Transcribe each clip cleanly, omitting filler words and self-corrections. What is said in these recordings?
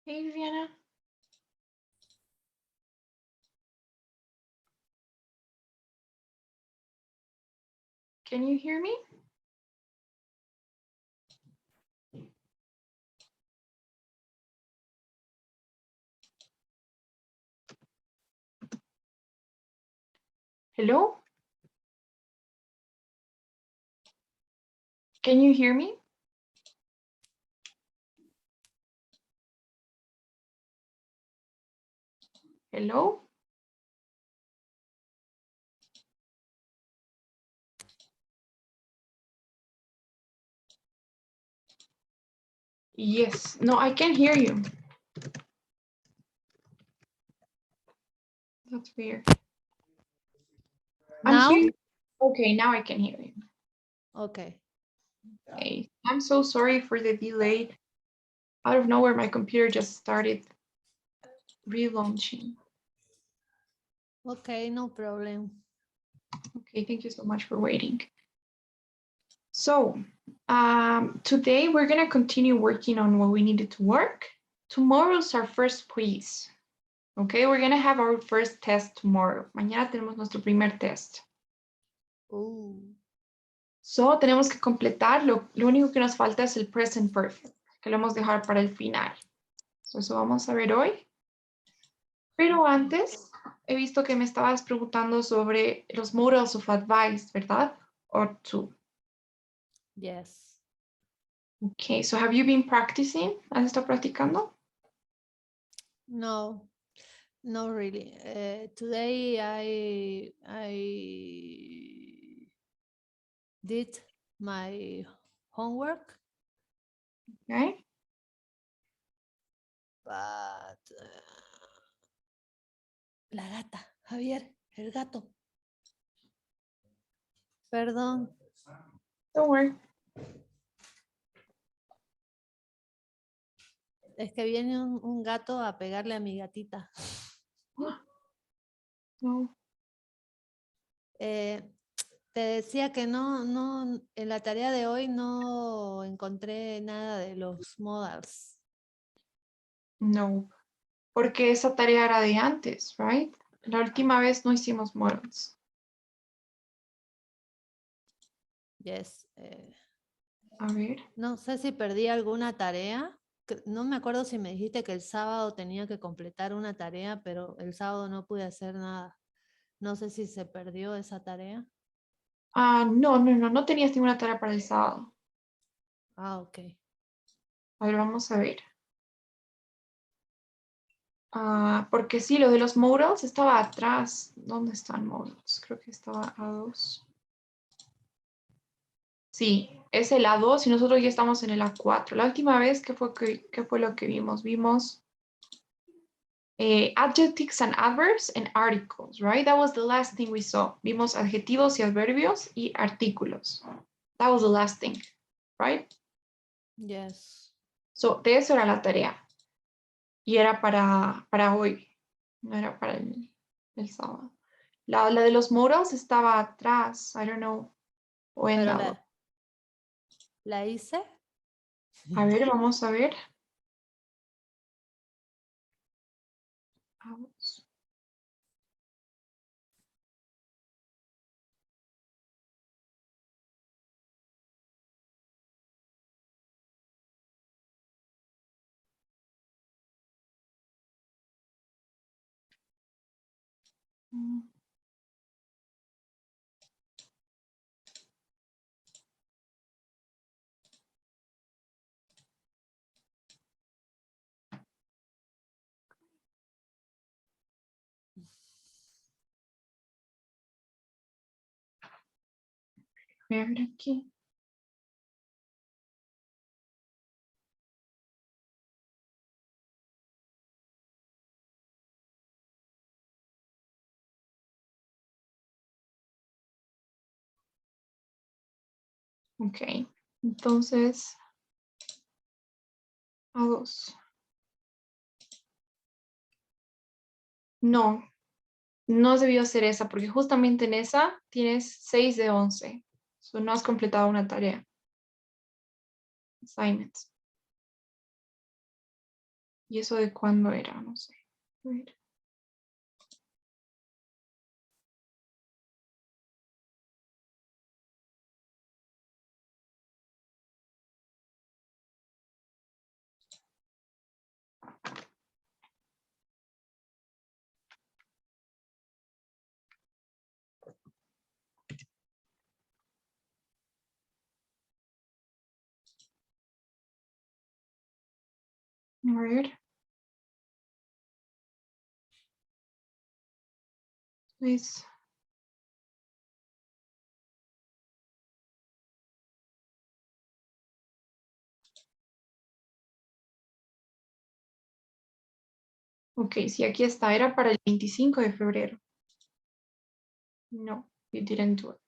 Hey, Viviana. Can you hear me? Hello? Can you hear me? Hello? Yes. No, I can hear you. That's weird. Now? I'm here. Okay, now I can hear you. Okay. Okay. I'm so sorry for the delay. Out of nowhere, my computer just started relaunching. Okay, no problem. Okay, thank you so much for waiting. So, today we're going to continue working on what we needed to work. Tomorrow's our first quiz. Okay, we're going to have our first test tomorrow. Mañana tenemos nuestro primer test. So, tenemos que completar, lo único que nos falta es el present perfect, que lo vamos a dejar para el final. So, eso vamos a ver hoy. Pero antes, he visto que me estabas preguntando sobre los modals of advice, ¿verdad? Or two. Yes. Okay, so have you been practicing? ¿Has estado practicando? No, not really. Today I did my homework. Okay. But la gata, Javier, el gato. Perdón. Don't worry. Es que viene un gato a pegarle a mi gatita. No. Te decía que no, en la tarea de hoy no encontré nada de los modals. No. Porque esa tarea era de antes, right? La última vez no hicimos modals. Yes. A ver. No sé si perdí alguna tarea. No me acuerdo si me dijiste que el sábado tenía que completar una tarea, pero el sábado no pude hacer nada. No sé si se perdió esa tarea. No tenías ninguna tarea para el sábado. Ah, ok. A ver, vamos a ver. Porque sí, lo de los modals estaba atrás. ¿Dónde están modals? Creo que estaba A2. Sí, es el A2 y nosotros ya estamos en el A4. La última vez, ¿qué fue lo que vimos? Vimos adjectives and adverbs and articles, right? That was the last thing we saw. Vimos adjetivos y adverbios y artículos. That was the last thing, right? Yes. So, de eso era la tarea. Y era para hoy, no era para el sábado. La de los modals estaba atrás, I don't know, o en Pero lado. la hice. A ver, vamos a ver. Vamos. Voy a ver aquí. Ok, entonces, A2. No, no debió ser esa, porque justamente en esa tienes 6 de 11. So, no has completado una tarea. Assignments. ¿Y eso de cuándo era? No sé. A ver. A ver. Pues, ok, sí, aquí está. Era para el 25 de febrero. No, you didn't do it.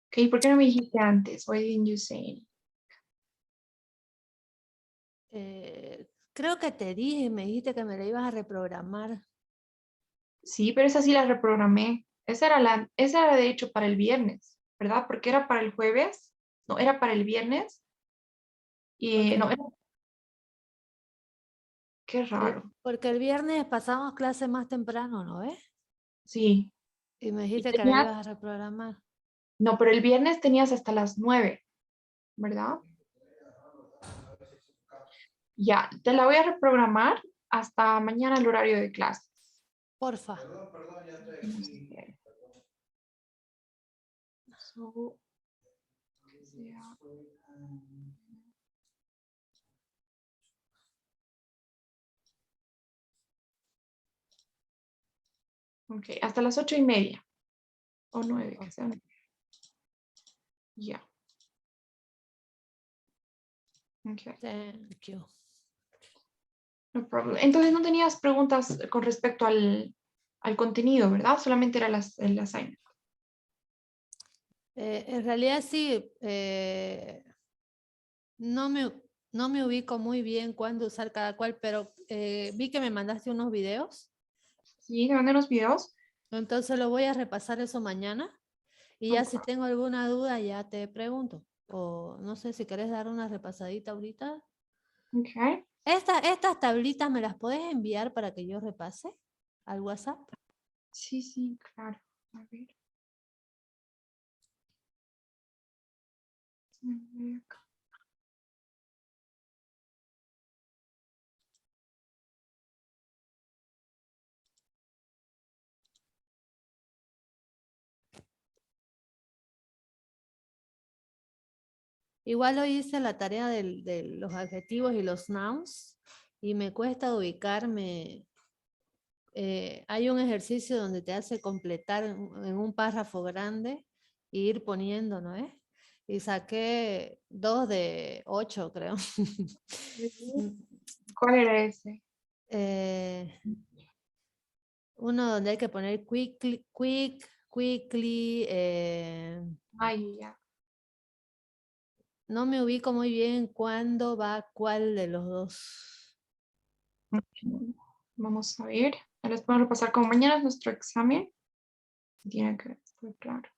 Ok, ¿por qué no me dijiste antes? Why didn't you say it? Creo que te dije, me dijiste que me la ibas a reprogramar. Sí, pero esa sí la reprogramé. Esa era de hecho para el viernes, ¿verdad? Porque era para el jueves. No, era para el viernes. Y Porque no, qué raro. porque el viernes pasamos clase más temprano, ¿no ves? Sí. Y me Y dijiste que la tenías, ibas a reprogramar. no, pero el viernes tenías hasta las 9, ¿verdad? Ya, te la voy a reprogramar hasta mañana el horario de clases. Porfa. Vamos a ver. So, que sea- Ok, hasta las 8:30 o 9, que Oh, sean. Ya, ok, thank you. no problem. Entonces no tenías preguntas con respecto al contenido, ¿verdad? Solamente era el assignment. En realidad sí, no me, no me ubico muy bien cuándo usar cada cual, pero vi que me mandaste unos videos, Sí, te mandé unos videos. entonces lo voy a repasar eso mañana y ya Ok, si tengo alguna duda ya te pregunto. O no sé si querés dar una repasadita ahorita. ok. Estas tablitas me las podés enviar para que yo repase al WhatsApp. Sí, sí, claro. A ver. A ver acá. Igual hoy hice la tarea de los adjetivos y los nouns y me cuesta ubicarme. Hay un ejercicio donde te hace completar en un párrafo grande e ir poniendo, ¿no es? Y saqué 2 de 8, creo. ¿Cuál era ese? Eh, uno donde hay que poner quickly. Ay, ya. No me ubico muy bien cuándo va cuál de los dos. Ok. Vamos a ver. Les podemos repasar como mañana es nuestro examen. Tiene que estar claro.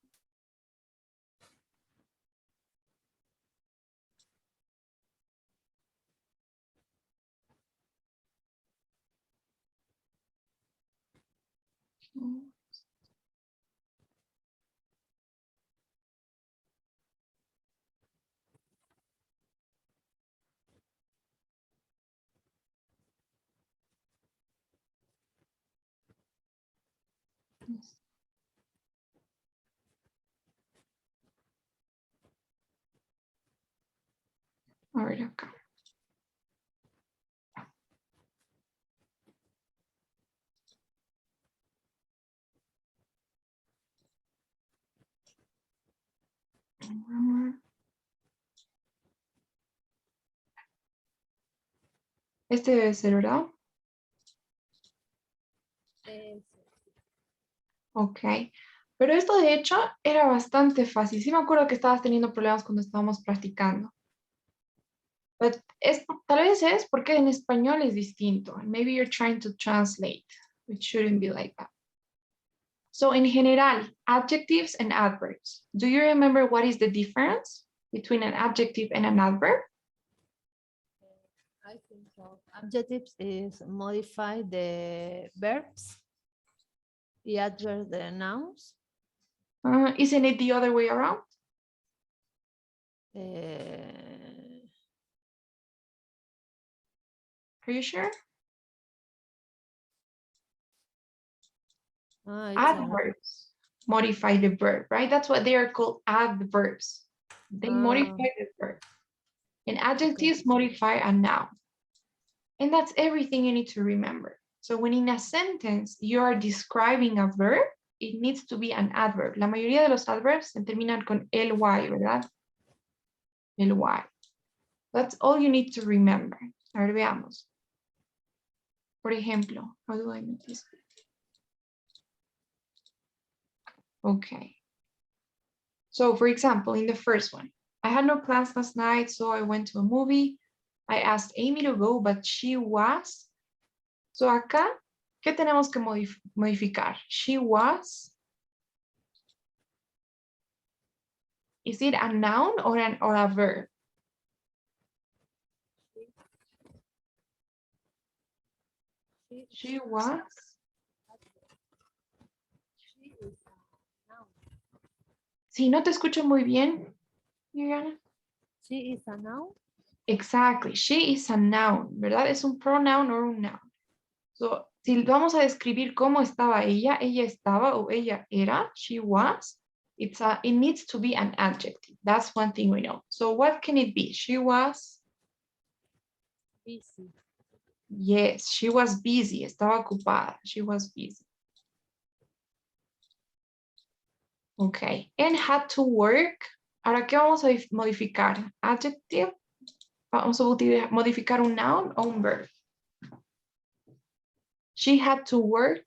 A ver acá. Este debe ser, ¿verdad? Ok. Pero esto de hecho era bastante fácil. Sí me acuerdo que estabas teniendo problemas cuando estábamos practicando. But tal vez es porque en español es distinto. Maybe you're trying to translate. It shouldn't be like that. So in general, adjectives and adverbs. Do you remember what is the difference between an adjective and an adverb? I think so. Adjectives is modify the verbs y adverb the nouns. Isn't it the other way around? Are you sure? Adverbs modify the verb, right? That's what they are called, adverbs. They modify the verb. And adjectives modify a noun. And that's everything you need to remember. So when in a sentence you are describing a verb, it needs to be an adverb. La mayoría de los adverbs se terminan con ly, ¿verdad? Ly. That's all you need to remember. A ver, veamos. Por ejemplo, how do I make this? Okay. So for example, in the first one, I had no plans last night, so I went to a movie. I asked Amy to go, but she was. So acá, ¿qué tenemos que modificar? She was. Is it a noun or a verb? She was. Sí, no te escucho muy bien, Viviana. She is a noun. Exactly, she is a noun, ¿verdad? Es un pronoun o un noun. So, si vamos a describir cómo estaba ella estaba o ella era, she was, it needs to be an adjective. That's one thing we know. So what can it be? She was busy. Yes, she was busy. Estaba ocupada. She was busy. Okay, and had to work. Ahora, ¿qué vamos a modificar? Adjective. Vamos a modificar un noun o un verb. She had to work.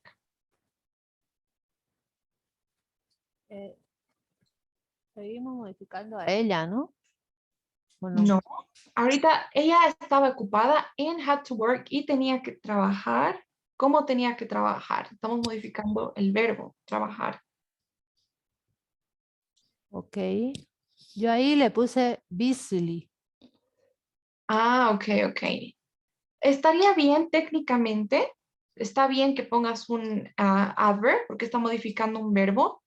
Seguimos modificando a ella, ¿no? ¿O no? No. Ahorita ella estaba ocupada and had to work y tenía que trabajar. ¿Cómo tenía que trabajar? Estamos modificando el verbo, trabajar. Ok. Yo ahí le puse busily. Ah, ok. Estaría bien técnicamente, está bien que pongas un adverb porque está modificando un verbo,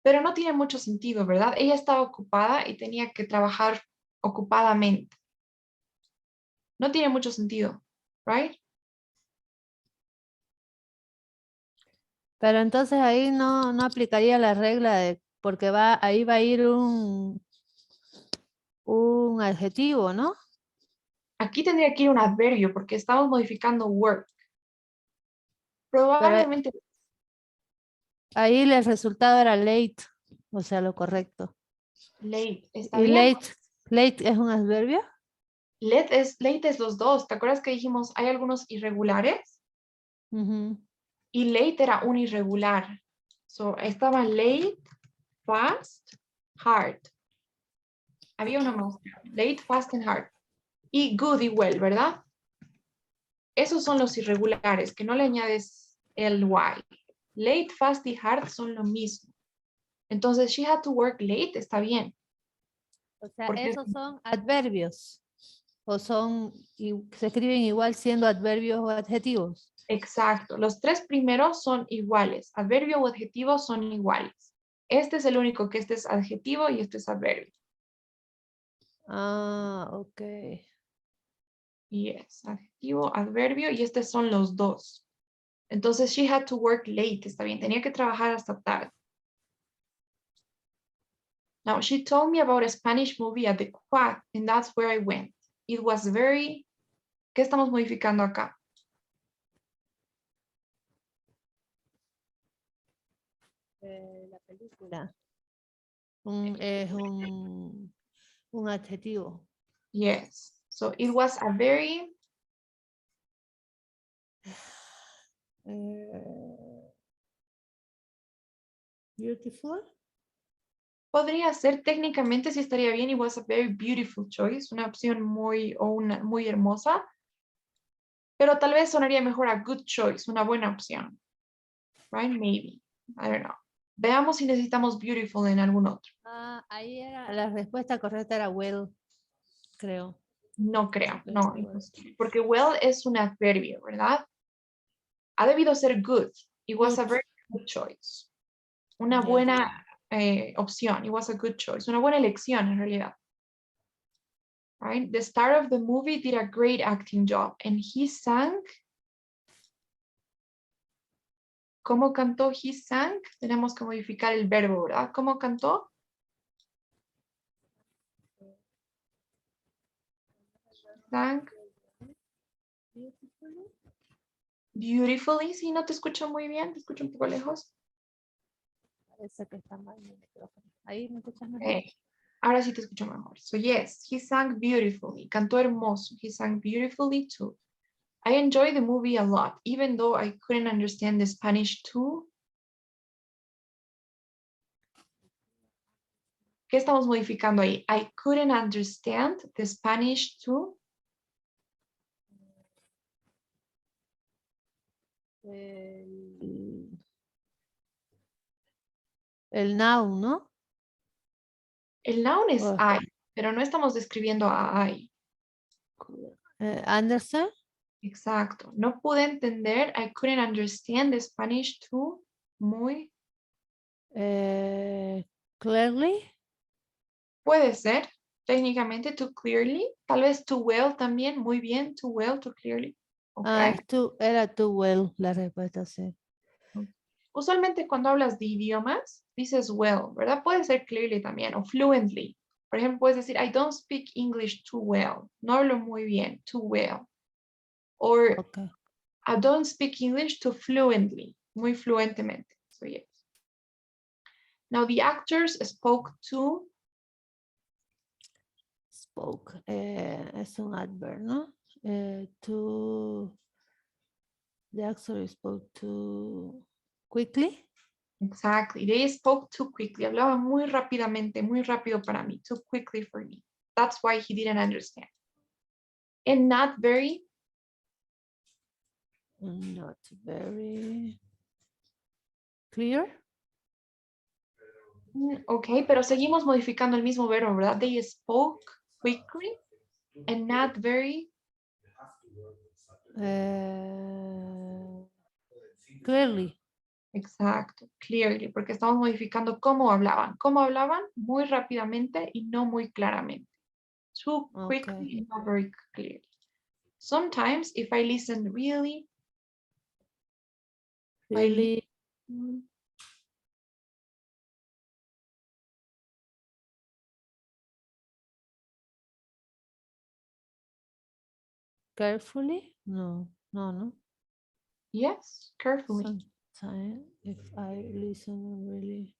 pero no tiene mucho sentido, ¿verdad? Ella estaba ocupada y tenía que trabajar ocupadamente. No tiene mucho sentido, right? Pero entonces ahí no aplicaría la regla de, porque ahí va a ir un adjetivo, ¿no? Aquí tendría que ir un adverbio porque estamos modificando work. Probablemente. Pero ahí el resultado era late, o sea, lo correcto. Late, ¿está ¿Y bien? late es un adverbio? Late es los dos. ¿Te acuerdas que dijimos hay algunos irregulares? Y late era un irregular. So, estaba late, fast, hard. Había uno más. Late, fast, and hard. Y good y well, ¿verdad? Esos son los irregulares, que no le añades el y. Late, fast y hard son lo mismo. Entonces, she had to work late, está bien. O sea, Porque esos son adverbios. O se escriben igual siendo adverbios o adjetivos. exacto. Los tres primeros son iguales. Adverbio o adjetivo son iguales. Este es el único que este es adjetivo y este es adverbio. Ah, ok. Yes, adjetivo, adverbio y estos son los dos. Entonces, she had to work late, está bien, tenía que trabajar hasta tarde. Now, she told me about a Spanish movie at the quad, and that's where I went. It was very... ¿Qué estamos modificando acá? La película. Es un adjetivo. Yes. So, it was a very... Beautiful. Podría ser, técnicamente sí estaría bien. It was a very beautiful choice. Una opción muy hermosa. Pero tal vez sonaría mejor a good choice, una buena opción. Right? Maybe. I don't know. Veamos si necesitamos beautiful en algún otro. Ahí era, la respuesta correcta era well, creo. No creo, Ok, no, so well. imposible. Porque well es un adverbio, ¿verdad? Ha debido ser good. It was a Good. very good choice. Una Yes. buena opción. It was a good choice. Una buena elección en realidad. Right? The star of the movie did a great acting job and he sang. ¿Cómo cantó he sang? Tenemos que modificar el verbo, ¿verdad? ¿Cómo cantó? Sang beautifully. Sí, no te escucho muy bien, te escucho un poco lejos. Parece que está mal mi micrófono. Ahí me escuchas mejor. Okay. Ahora sí te escucho mejor. So yes, he sang beautifully. Cantó hermoso. He sang beautifully too. I enjoyed the movie a lot, even though I couldn't understand the Spanish too. ¿Qué estamos modificando ahí? I couldn't understand the Spanish too. El noun, ¿no? El noun es Oh, I, pero no estamos describiendo a I. Anderson. Exacto. No pude entender. I couldn't understand the Spanish too. Muy. Clearly. Puede ser. Técnicamente, too clearly. Tal vez too well también. Muy bien. Too well, too clearly. Ah, Okay. era too well la respuesta, sí. Usualmente cuando hablas de idiomas, dices well, ¿verdad? Puede ser clearly también o fluently. Por ejemplo, puedes decir, I don't speak English too well. No hablo muy bien, too well. Or Okay. I don't speak English too fluently, muy fluentemente. So yes. Now the actors spoke to. Spoke. Es un adverb, ¿no? The actor spoke too quickly. Exactly. They spoke too quickly. Hablaba muy rápidamente, muy rápido para mí. Too quickly for me. That's why he didn't understand. And not very. Not very clear. Ok, pero seguimos modificando el mismo verbo, ¿verdad? They spoke quickly and not very. Clearly. Exacto, clearly, porque estamos modificando cómo hablaban. Cómo hablaban muy rápidamente y no muy claramente. Too quickly Okay. and not very clearly. Sometimes if I listen really. Really. Carefully? No, no, no. Yes, carefully. Sometimes if I listen really.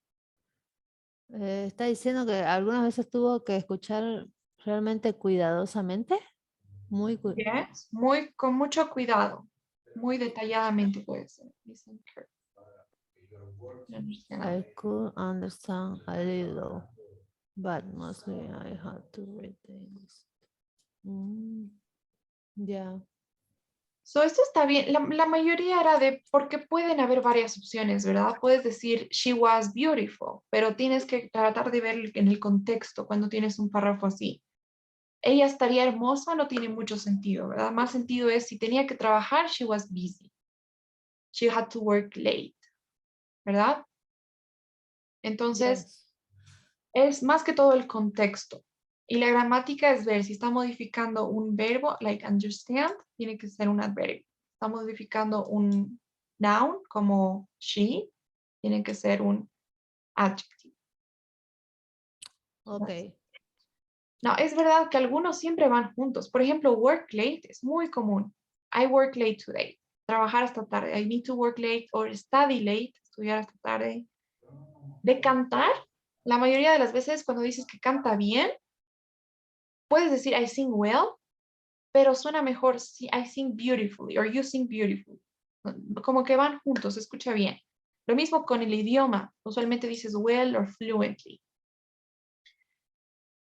Está diciendo que algunas veces tuvo que escuchar realmente cuidadosamente. Muy Yes, muy, con mucho cuidado. Muy detalladamente puede ser. Listen carefully. I could understand a little, but mostly I had to read things. Yeah. So, esto está bien. La mayoría era de, porque pueden haber varias opciones, ¿verdad? Puedes decir, she was beautiful, pero tienes que tratar de ver en el contexto cuando tienes un párrafo así. Ella estaría hermosa, no tiene mucho sentido, ¿verdad? Más sentido es, si tenía que trabajar, she was busy. She had to work late, ¿verdad? Entonces, Yes. es más que todo el contexto. Y la gramática es ver si está modificando un verbo, like understand, tiene que ser un adverbio. Está modificando un noun como she, tiene que ser un adjective. Okay. No, es verdad que algunos siempre van juntos. Por ejemplo, work late es muy común. I work late today. Trabajar hasta tarde. I need to work late or study late. Estudiar hasta tarde. De cantar, la mayoría de las veces cuando dices que canta bien, puedes decir I sing well, pero suena mejor si I sing beautifully or you sing beautifully. Como que van juntos, se escucha bien. Lo mismo con el idioma. Usualmente dices well or fluently.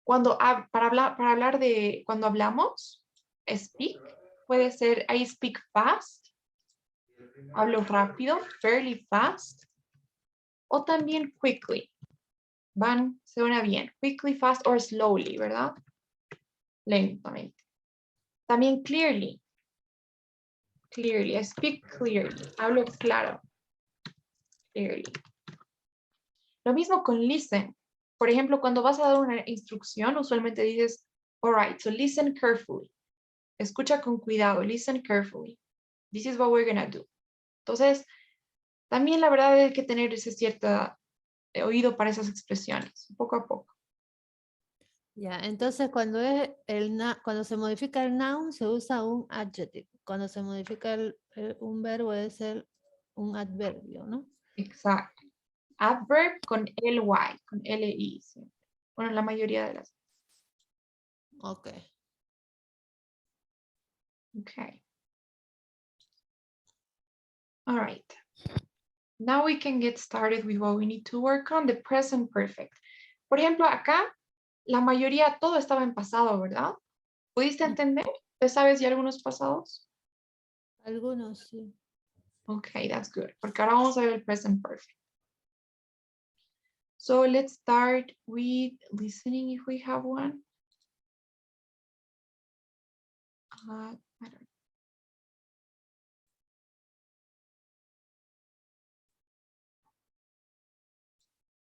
Cuando para hablar de cuando hablamos, speak, puede ser I speak fast, hablo rápido, fairly fast, o también quickly. Suena bien. Quickly, fast or slowly, ¿verdad? Lentamente. También clearly. Clearly, I speak clearly. Hablo claro. Clearly. Lo mismo con listen. Por ejemplo, cuando vas a dar una instrucción, usualmente dices, all right, so listen carefully. Escucha con cuidado, listen carefully. This is what we're gonna do. Entonces, también la verdad hay que tener ese cierto oído para esas expresiones, poco a poco. Ya, entonces cuando es cuando se modifica el noun se usa un adjective. Cuando se modifica un verbo es un adverbio, ¿no? Exacto. Adverb con ly, con li. ¿Sí? Bueno, la mayoría de las. Ok. Okay. All right. Now we can get started with what we need to work on, the present perfect. Por ejemplo, acá la mayoría todo estaba en pasado, ¿verdad? ¿Pudiste entender? ¿Te sabes ya algunos pasados? Algunos sí. Okay, that's good. Porque ahora vamos a ver el present perfect. So let's start with listening if we have one. I don't know.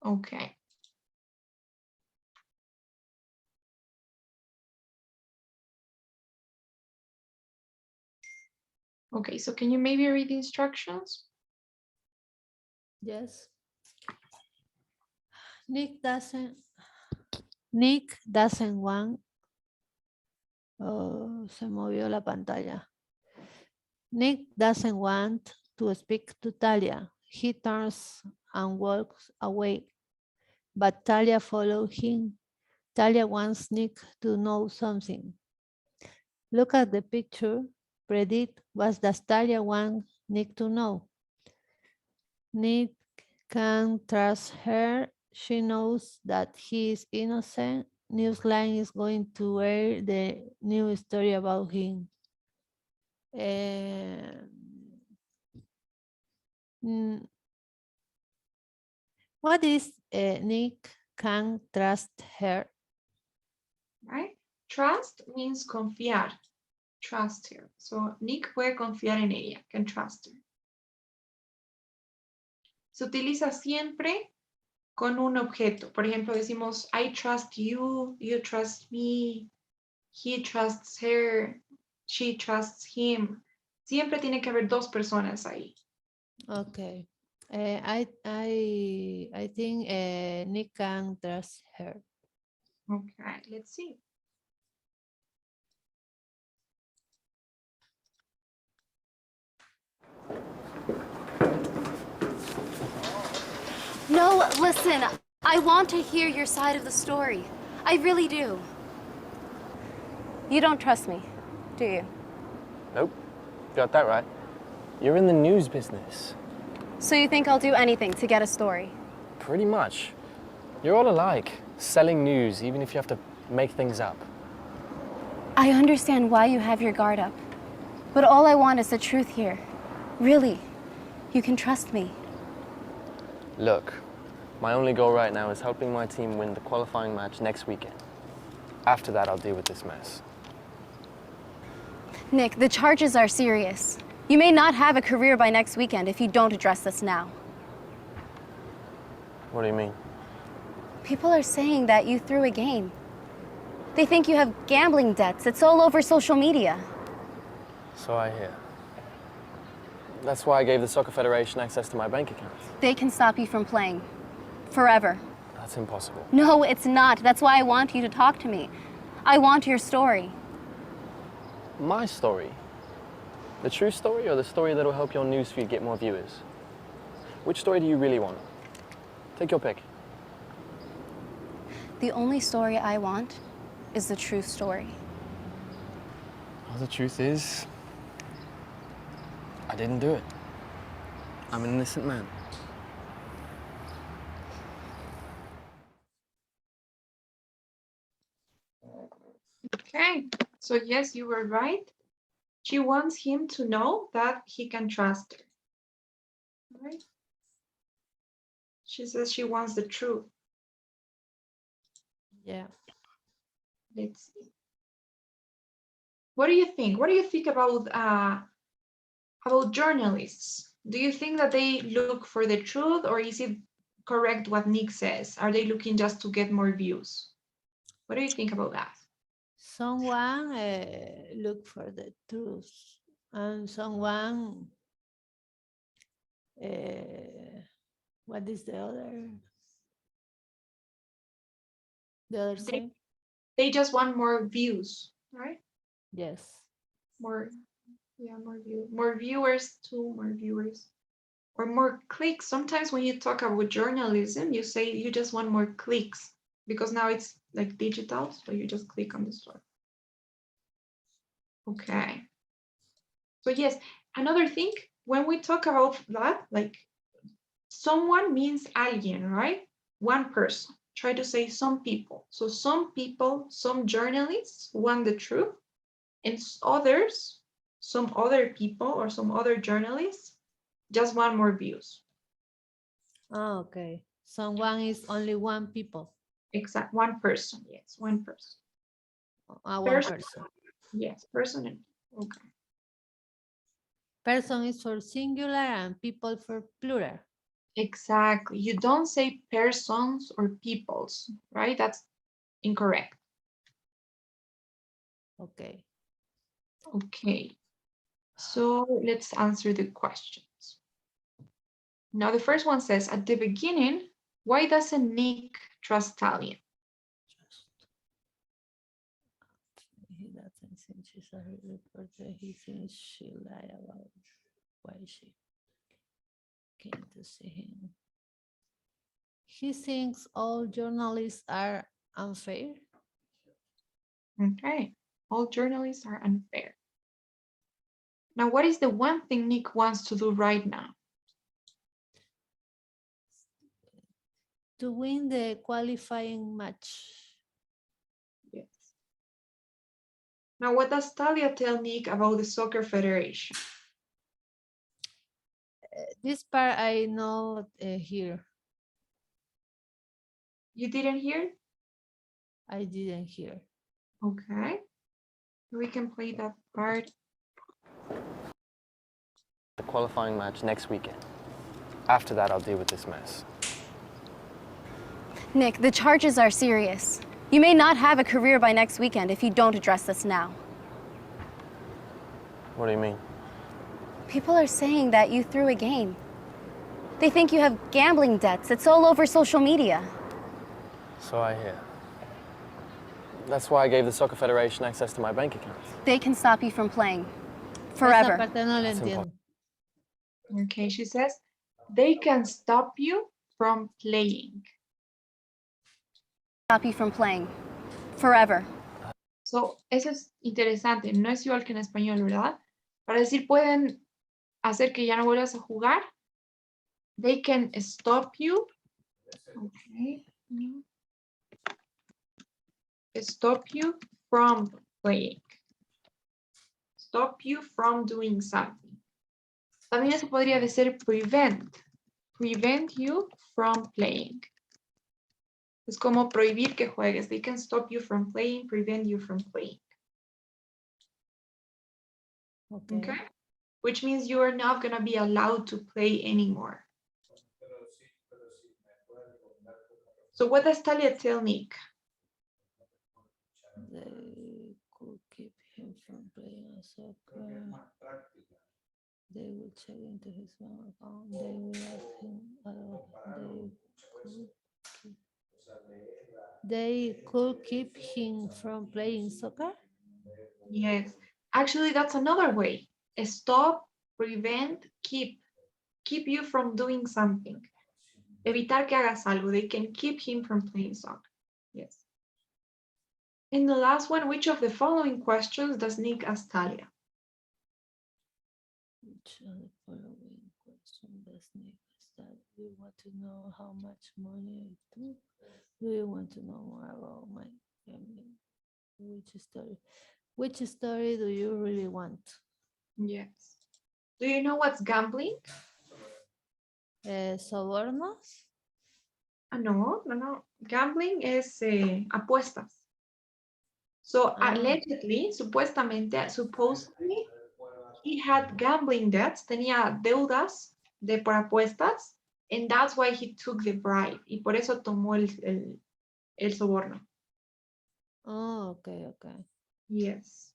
Okay. Okay, so can you maybe read the instructions? Yes. Nick doesn't want. Oh, se movió la pantalla. Nick doesn't want to speak to Talia. He turns and walks away. But Talia follows him. Talia wants Nick to know something. Look at the picture. Predict what does Talia want Nick to know. Nick can't trust her. She knows that he is innocent. Newsline is going to air the new story about him. What is Nick can't trust her? Right? Trust means confiar. Trust her. So Nick puede confiar en ella, can trust her. Se utiliza siempre con un objeto. Por ejemplo, decimos, I trust you, you trust me, he trusts her, she trusts him. Siempre tiene que haber dos personas ahí. Okay. I think Nick can trust her. Okay, let's see. No, listen, I want to hear your side of the story. I really do. You don't trust me, do you? Nope, got that right. You're in the news business. So you think I'll do anything to get a story? Pretty much. You're all alike, selling news even if you have to make things up. I understand why you have your guard up. But all I want is the truth here. Really, you can trust me. Look, my only goal right now is helping my team win the qualifying match next weekend. After that, I'll deal with this mess. Nick, the charges are serious. You may not have a career by next weekend if you don't address this now. What do you mean? People are saying that you threw a game. They think you have gambling debts. It's all over social media. So I hear. That's why I gave the Soccer Federation access to my bank account. They can stop you from playing. Forever. That's impossible. No, it's not. That's why I want you to talk to me. I want your story. My story? The true story or the story that'll help your newsfeed get more viewers? Which story do you really want? Take your pick. The only story I want is the true story. Well, the truth is, I didn't do it. I'm an innocent man. Okay, so yes, you were right. She wants him to know that he can trust her. Right? She says she wants the truth. Yeah. Let's see. What do you think? What do you think about journalists? Do you think that they look for the truth, or is it correct what Nick says? Are they looking just to get more views? What do you think about that? Someone look for the truth, and someone, what is the other? The other thing? They just want more views, right? Yes. More, yeah, more viewers too, more viewers. Or more clicks. Sometimes when you talk about journalism, you say you just want more clicks because now it's like digital, so you just click on the story. Okay. So yes, another thing, when we talk about that, like someone means alguien, right? One person. Try to say some people. So some people, some journalists want the truth, and others, some other people or some other journalists just want more views. Oh, okay. Someone is only one people. Exact, one person, yes, one person. One person. Yes, person. And, okay. Person is for singular and people for plural. Exactly. You don't say persons or peoples, right? That's incorrect. Okay. Okay. So let's answer the questions. Now, the first one says, at the beginning, why doesn't Nick trust Talia? He doesn't think she's a real reporter. He thinks she lied about why she came to see him. He thinks all journalists are unfair. Okay. All journalists are unfair. Now, what is the one thing Nick wants to do right now? To win the qualifying match. Yes. Now, what does Talia tell Nick about the soccer federation? This part I know here. You didn't hear? I didn't hear. Okay. We can play that part. The qualifying match next weekend. After that, I'll deal with this mess. Nick, the charges are serious. You may not have a career by next weekend if you don't address this now. What do you mean? People are saying that you threw a game. They think you have gambling debts. It's all over social media. So I hear. That's why I gave the Soccer Federation access to my bank accounts. They can stop you from playing. Esa Forever. parte no la That's entiendo. Okay, she says, they can stop you from playing. Stop you from playing. Forever. So, eso es interesante. No es igual que en español, ¿verdad? Para decir, pueden hacer que ya no vuelvas a jugar. They can stop you. Okay. Stop you from playing. Stop you from doing something. También eso podría decir prevent. Prevent you from playing. Es como prohibir que juegues. They can stop you from playing, prevent you from playing. Okay? Which means you are not going to be allowed to play anymore. So what does Talia tell Nick? They could keep him from playing soccer. They will check into his bank account. They will ask him they could keep him from playing soccer. Yes. Actually, that's another way. Stop, prevent, keep. Keep you from doing something. Evitar que hagas algo. They can keep him from playing soccer. Yes. And the last one, which of the following questions does Nick ask Talia? Which of the following questions does Nick ask? Do you want to know how much money I do? Do you want to know more about my family? Which story do you really want? Yes. Do you know what's gambling? Sobornos. No. Gambling es apuestas. So Ah. allegedly, supuestamente, supposedly, he had gambling debts, tenía deudas por apuestas, and that's why he took the bribe. Y por eso tomó el soborno. Oh, okay, okay. Yes.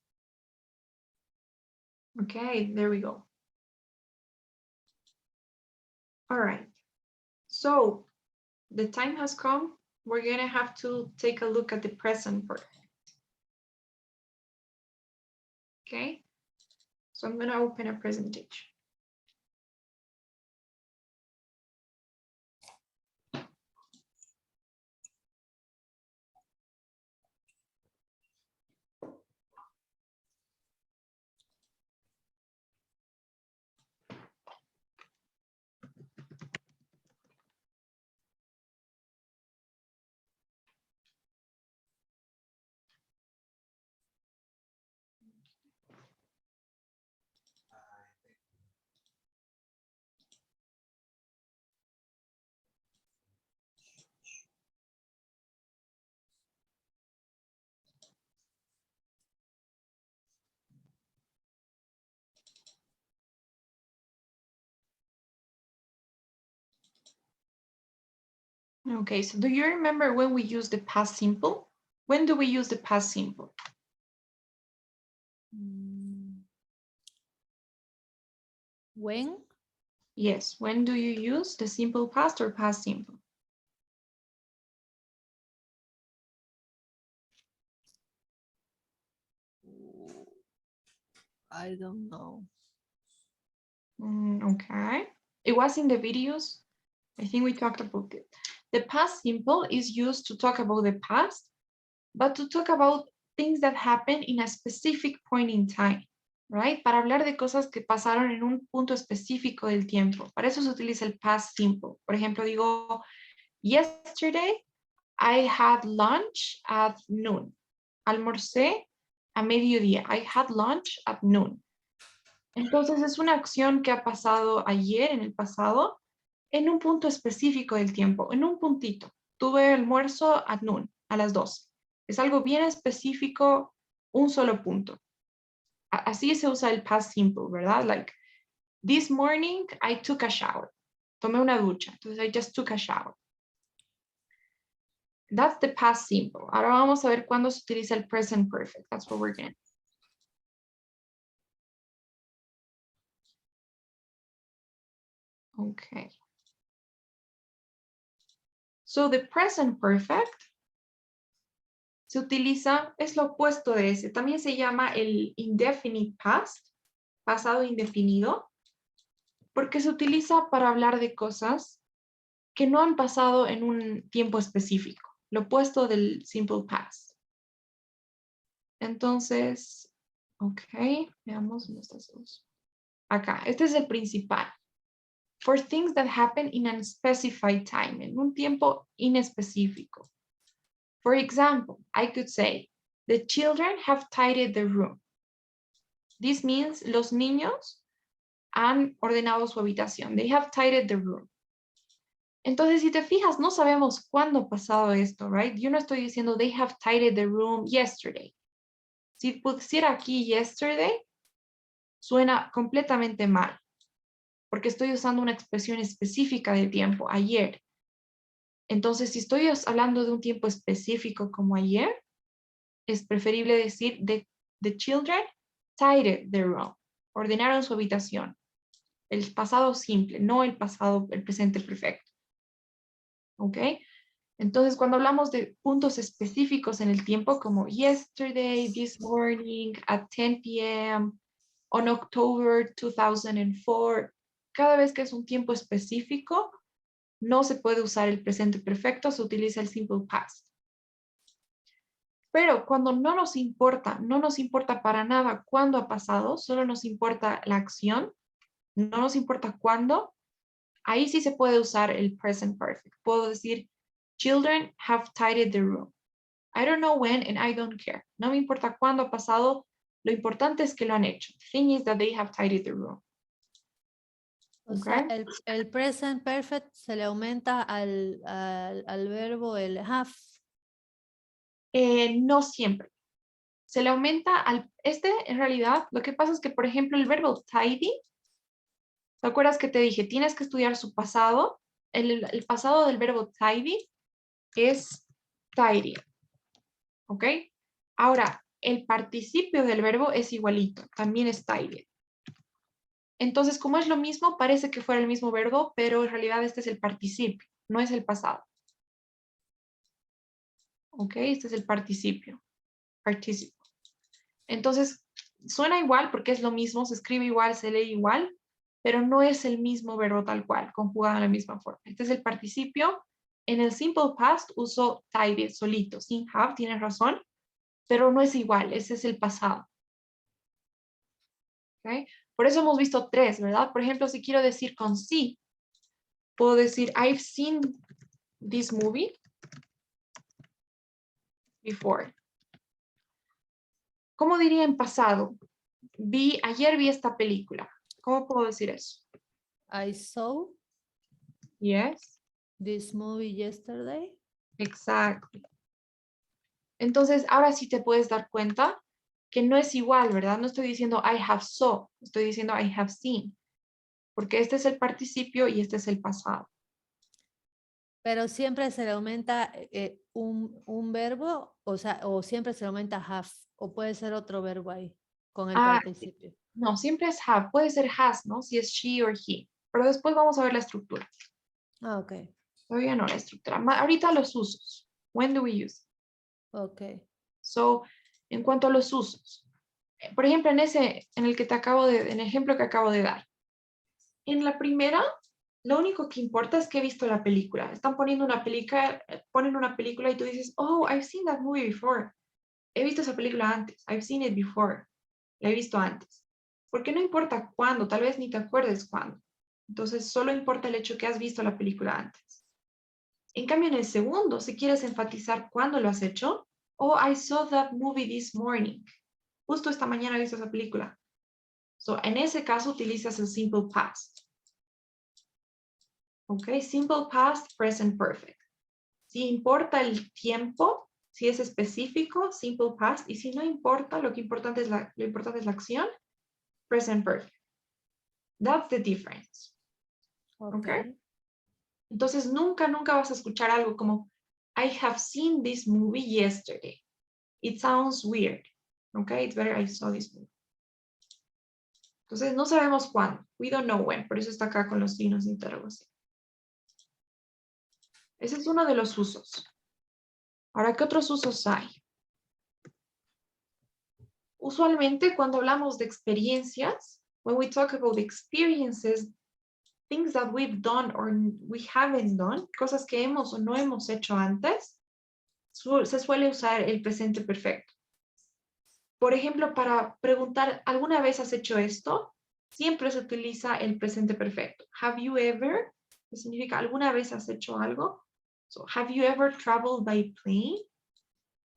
Okay, there we go. All right. So the time has come. We're going to have to take a look at the present perfect. Okay. So I'm going to open a presentation. Okay, so do you remember when we use the past simple? When do we use the past simple? When? Yes, when do you use the simple past or past simple? I don't know. Okay, it was in the videos. I think we talked about it. The past simple is used to talk about the past, but to talk about things that happen in a specific point in time, right? Para hablar de cosas que pasaron en un punto específico del tiempo. Para eso se utiliza el past simple. Por ejemplo, digo, yesterday I had lunch at noon. Almorcé a mediodía. I had lunch at noon. Entonces es una acción que ha pasado ayer, en el pasado, en un punto específico del tiempo, en un puntito. Tuve almuerzo at noon, a las 12. Es algo bien específico, un solo punto. Así se usa el past simple, ¿verdad? Like, this morning I took a shower. Tomé una ducha. Entonces, I just took a shower. That's the past simple. Ahora vamos a ver cuándo se utiliza el present perfect. That's what we're going to do. Okay. So the present perfect se utiliza, es lo opuesto de ese. También se llama el indefinite past, pasado indefinido, porque se utiliza para hablar de cosas que no han pasado en un tiempo específico, lo opuesto del simple past. Entonces, ok, veamos dónde está eso. Acá, este es el principal. For things that happen in an specified time, en un tiempo inespecífico. For example, I could say, the children have tidied the room. This means los niños han ordenado su habitación. They have tidied the room. Entonces, si te fijas, no sabemos cuándo ha pasado esto, right? Yo no estoy diciendo they have tidied the room yesterday. Si pusiera aquí yesterday, suena completamente mal, porque estoy usando una expresión específica de tiempo, ayer. Entonces, si estoy hablando de un tiempo específico como ayer, es preferible decir the children tidied the room. Ordenaron su habitación. El pasado simple, no el presente perfecto. ¿Ok? Entonces, cuando hablamos de puntos específicos en el tiempo, como yesterday, this morning, at 10 p.m., on October 2004, cada vez que es un tiempo específico, no se puede usar el presente perfecto, se utiliza el simple past. Pero cuando no nos importa para nada cuándo ha pasado, solo nos importa la acción, no nos importa cuándo, ahí sí se puede usar el present perfect. Puedo decir, children have tidied the room. I don't know when and I don't care. No me importa cuándo ha pasado, lo importante es que lo han hecho. The thing is that they have tidied the room. O sea, el present perfect se le aumenta al verbo el have. No siempre. se le aumenta al... en realidad, lo que pasa es que, por ejemplo, el verbo tidy, ¿te acuerdas que te dije? Tienes que estudiar su pasado. El pasado del verbo tidy es tidy. ¿Ok? Ahora, el participio del verbo es igualito. También es tidy. Entonces, como es lo mismo, parece que fuera el mismo verbo, pero en realidad este es el participio, no es el pasado. ¿Ok? Este es el participio. Participo. Entonces, suena igual porque es lo mismo, se escribe igual, se lee igual, pero no es el mismo verbo tal cual, conjugado de la misma forma. Este es el participio. En el simple past uso tidy solito, sin have, tienes razón, pero no es igual, ese es el pasado. ¿Okay? Por eso hemos visto tres, ¿verdad? Por ejemplo, si quiero decir con sí, puedo decir I've seen this movie before. ¿Cómo diría en pasado? Ayer vi esta película. ¿Cómo puedo decir eso? I saw Yes. this movie yesterday. Exacto. Entonces, ahora sí te puedes dar cuenta que no es igual, ¿verdad? No estoy diciendo I have saw, estoy diciendo I have seen, porque este es el participio y este es el pasado. Pero siempre se le aumenta un verbo, o sea, o siempre se le aumenta have, o puede ser otro verbo ahí, con el participio. No, siempre es have, puede ser has, ¿no? Si es she or he, pero después vamos a ver la estructura. Ah, ok. Todavía no la estructura. Ahorita los usos. When do we use? Ok. So, en cuanto a los usos, por ejemplo, en el ejemplo que acabo de dar. En la primera, lo único que importa es que he visto la película. Están poniendo ponen una película y tú dices, oh, I've seen that movie before. He visto esa película antes. I've seen it before. La he visto antes. Porque no importa cuándo, tal vez ni te acuerdes cuándo. Entonces, solo importa el hecho que has visto la película antes. En cambio, en el segundo, si quieres enfatizar cuándo lo has hecho, oh, I saw that movie this morning. Justo esta mañana he visto esa película. So, en ese caso, utilizas el simple past. ¿Ok? Simple past, present perfect. Si importa el tiempo, si es específico, simple past. Y si no importa, lo importante es la acción, present perfect. That's the difference. Ok. Entonces, nunca vas a escuchar algo como I have seen this movie yesterday. It sounds weird. Okay, it's better I saw this movie. Entonces, no sabemos cuándo. We don't know when. Por eso está acá con los signos de interrogación. Ese es uno de los usos. Ahora, ¿qué otros usos hay? Usualmente, cuando hablamos de experiencias, when we talk about experiences, things that we've done or we haven't done, cosas que hemos o no hemos hecho antes, se suele usar el presente perfecto. Por ejemplo, para preguntar, ¿alguna vez has hecho esto? Siempre se utiliza el presente perfecto. Have you ever? ¿Qué significa? ¿Alguna vez has hecho algo? So, have you ever traveled by plane?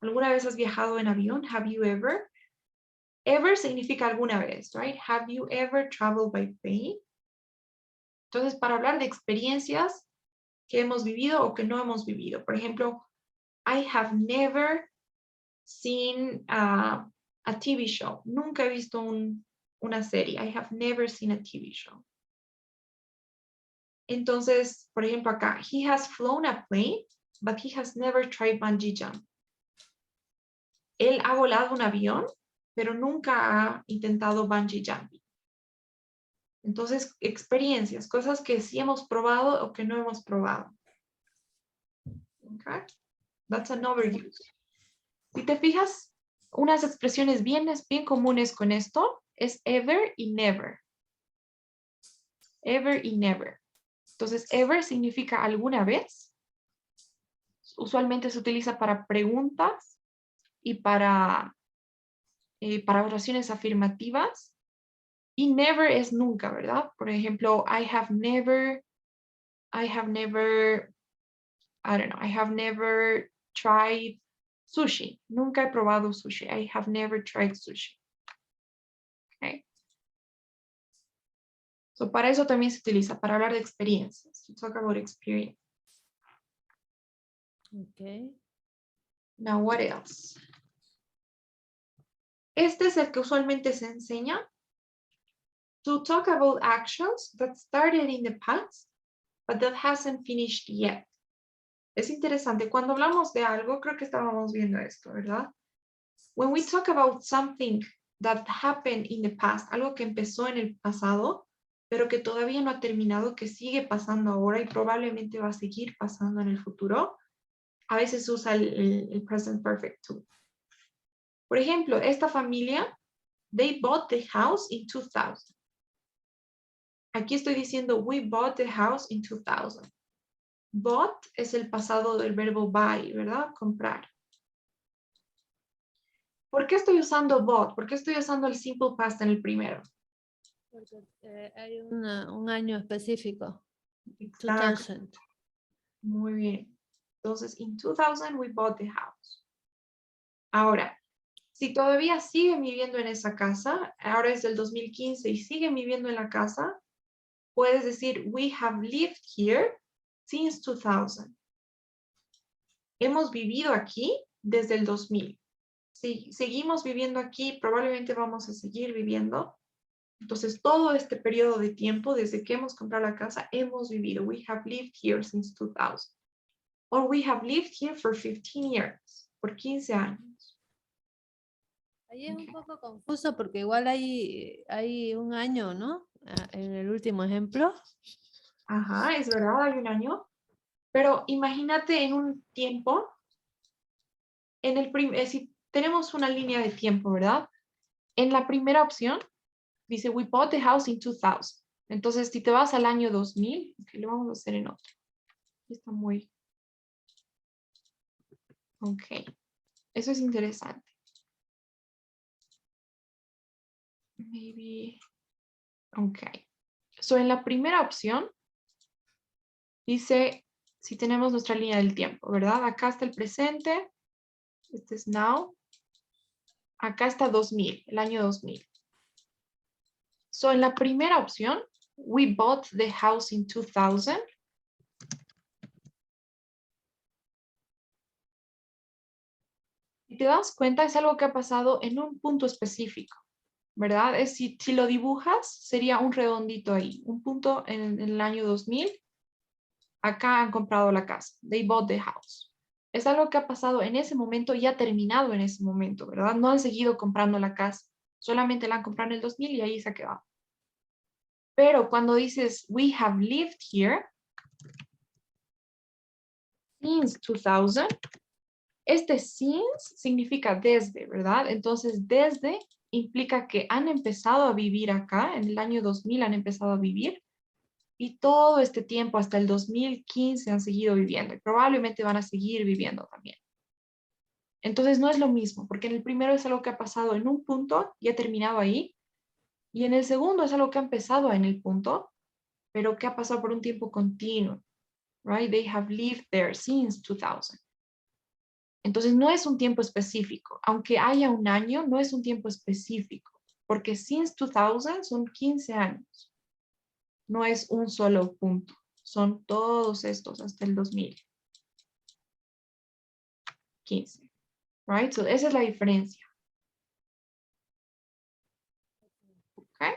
¿Alguna vez has viajado en avión? Have you ever? Ever significa alguna vez, right? Have you ever traveled by plane? Entonces, para hablar de experiencias que hemos vivido o que no hemos vivido. Por ejemplo, I have never seen a TV show. Nunca he visto una serie. I have never seen a TV show. Entonces, por ejemplo, acá, he has flown a plane, but he has never tried bungee jump. Él ha volado un avión, pero nunca ha intentado bungee jumping. Entonces, experiencias, cosas que sí hemos probado o que no hemos probado. Okay? That's an overview. Si te fijas, unas expresiones bien comunes con esto es ever y never. Ever y never. Entonces, ever significa alguna vez. Usualmente se utiliza para preguntas y para oraciones afirmativas. Y never es nunca, ¿verdad? Por ejemplo, I have never tried sushi. Nunca he probado sushi. I have never tried sushi. Okay. So, para eso también se utiliza, para hablar de experiencias. To talk about experience. Okay. Now, what else? Este es el que usualmente se enseña. To talk about actions that started in the past, but that hasn't finished yet. Es interesante. Cuando hablamos de algo, creo que estábamos viendo esto, ¿verdad? When we talk about something that happened in the past, algo que empezó en el pasado, pero que todavía no ha terminado, que sigue pasando ahora y probablemente va a seguir pasando en el futuro, a veces usa el present perfect too. Por ejemplo, esta familia, they bought the house in 2000. Aquí estoy diciendo, we bought the house in 2000. Bought es el pasado del verbo buy, ¿verdad? Comprar. ¿Por qué estoy usando bought? ¿Por qué estoy usando el simple past en el primero? Porque hay un año específico. Exacto. 2000. Muy bien. Entonces, in 2000 we bought the house. Ahora, si todavía siguen viviendo en esa casa, ahora es del 2015 y siguen viviendo en la casa, puedes decir, we have lived here since 2000. Hemos vivido aquí desde el 2000. Si seguimos viviendo aquí, probablemente vamos a seguir viviendo. Entonces, todo este periodo de tiempo, desde que hemos comprado la casa, hemos vivido. We have lived here since 2000. Or we have lived here for 15 years. Por 15 años. Ahí es un poco confuso porque igual hay un año, ¿no? En el último ejemplo. Ajá, es verdad, hay un año. Pero imagínate en un tiempo, si tenemos una línea de tiempo, ¿verdad? En la primera opción, dice, we bought the house in 2000. Entonces, si te vas al año 2000, que lo vamos a hacer en otro. Está muy... Ok. Eso es interesante. Maybe... Ok. So, en la primera opción, dice, si tenemos nuestra línea del tiempo, ¿verdad? Acá está el presente. Este es now. Acá está 2000, el año 2000. So, en la primera opción, we bought the house in 2000. Si te das cuenta, es algo que ha pasado en un punto específico, ¿verdad? Si lo dibujas, sería un redondito ahí, un punto en el año 2000. Acá han comprado la casa. They bought the house. Es algo que ha pasado en ese momento y ha terminado en ese momento, ¿verdad? No han seguido comprando la casa. Solamente la han comprado en el 2000 y ahí se ha quedado. Pero cuando dices, we have lived here since 2000, este since significa desde, ¿verdad? Entonces, desde implica que han empezado a vivir acá, en el año 2000 han empezado a vivir, y todo este tiempo, hasta el 2015, han seguido viviendo, y probablemente van a seguir viviendo también. Entonces, no es lo mismo, porque en el primero es algo que ha pasado en un punto y ha terminado ahí, y en el segundo es algo que ha empezado en el punto, pero que ha pasado por un tiempo continuo, right? They have lived there since 2000. Entonces, no es un tiempo específico. Aunque haya un año, no es un tiempo específico, porque since 2000 son 15 años. No es un solo punto. Son todos estos hasta el 2015. Right? So, esa es la diferencia. Okay?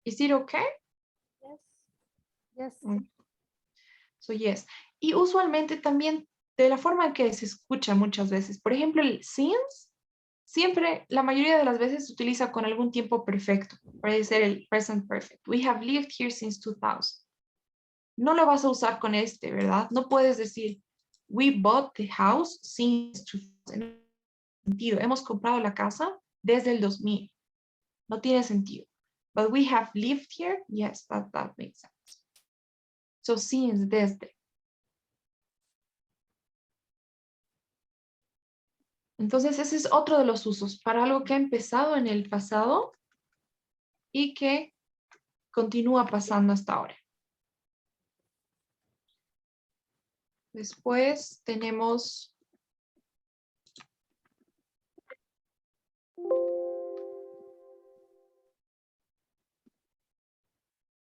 Is it okay? Yes. So, yes. Y usualmente también de la forma en que se escucha muchas veces. Por ejemplo, el since, siempre, la mayoría de las veces se utiliza con algún tiempo perfecto. Puede ser el present perfect. We have lived here since 2000. No lo vas a usar con este, ¿verdad? No puedes decir, we bought the house since 2000. No tiene sentido. Hemos comprado la casa desde el 2000. No tiene sentido. But we have lived here. Yes, that makes sense. So, since, desde. Entonces, ese es otro de los usos para algo que ha empezado en el pasado y que continúa pasando hasta ahora. Después tenemos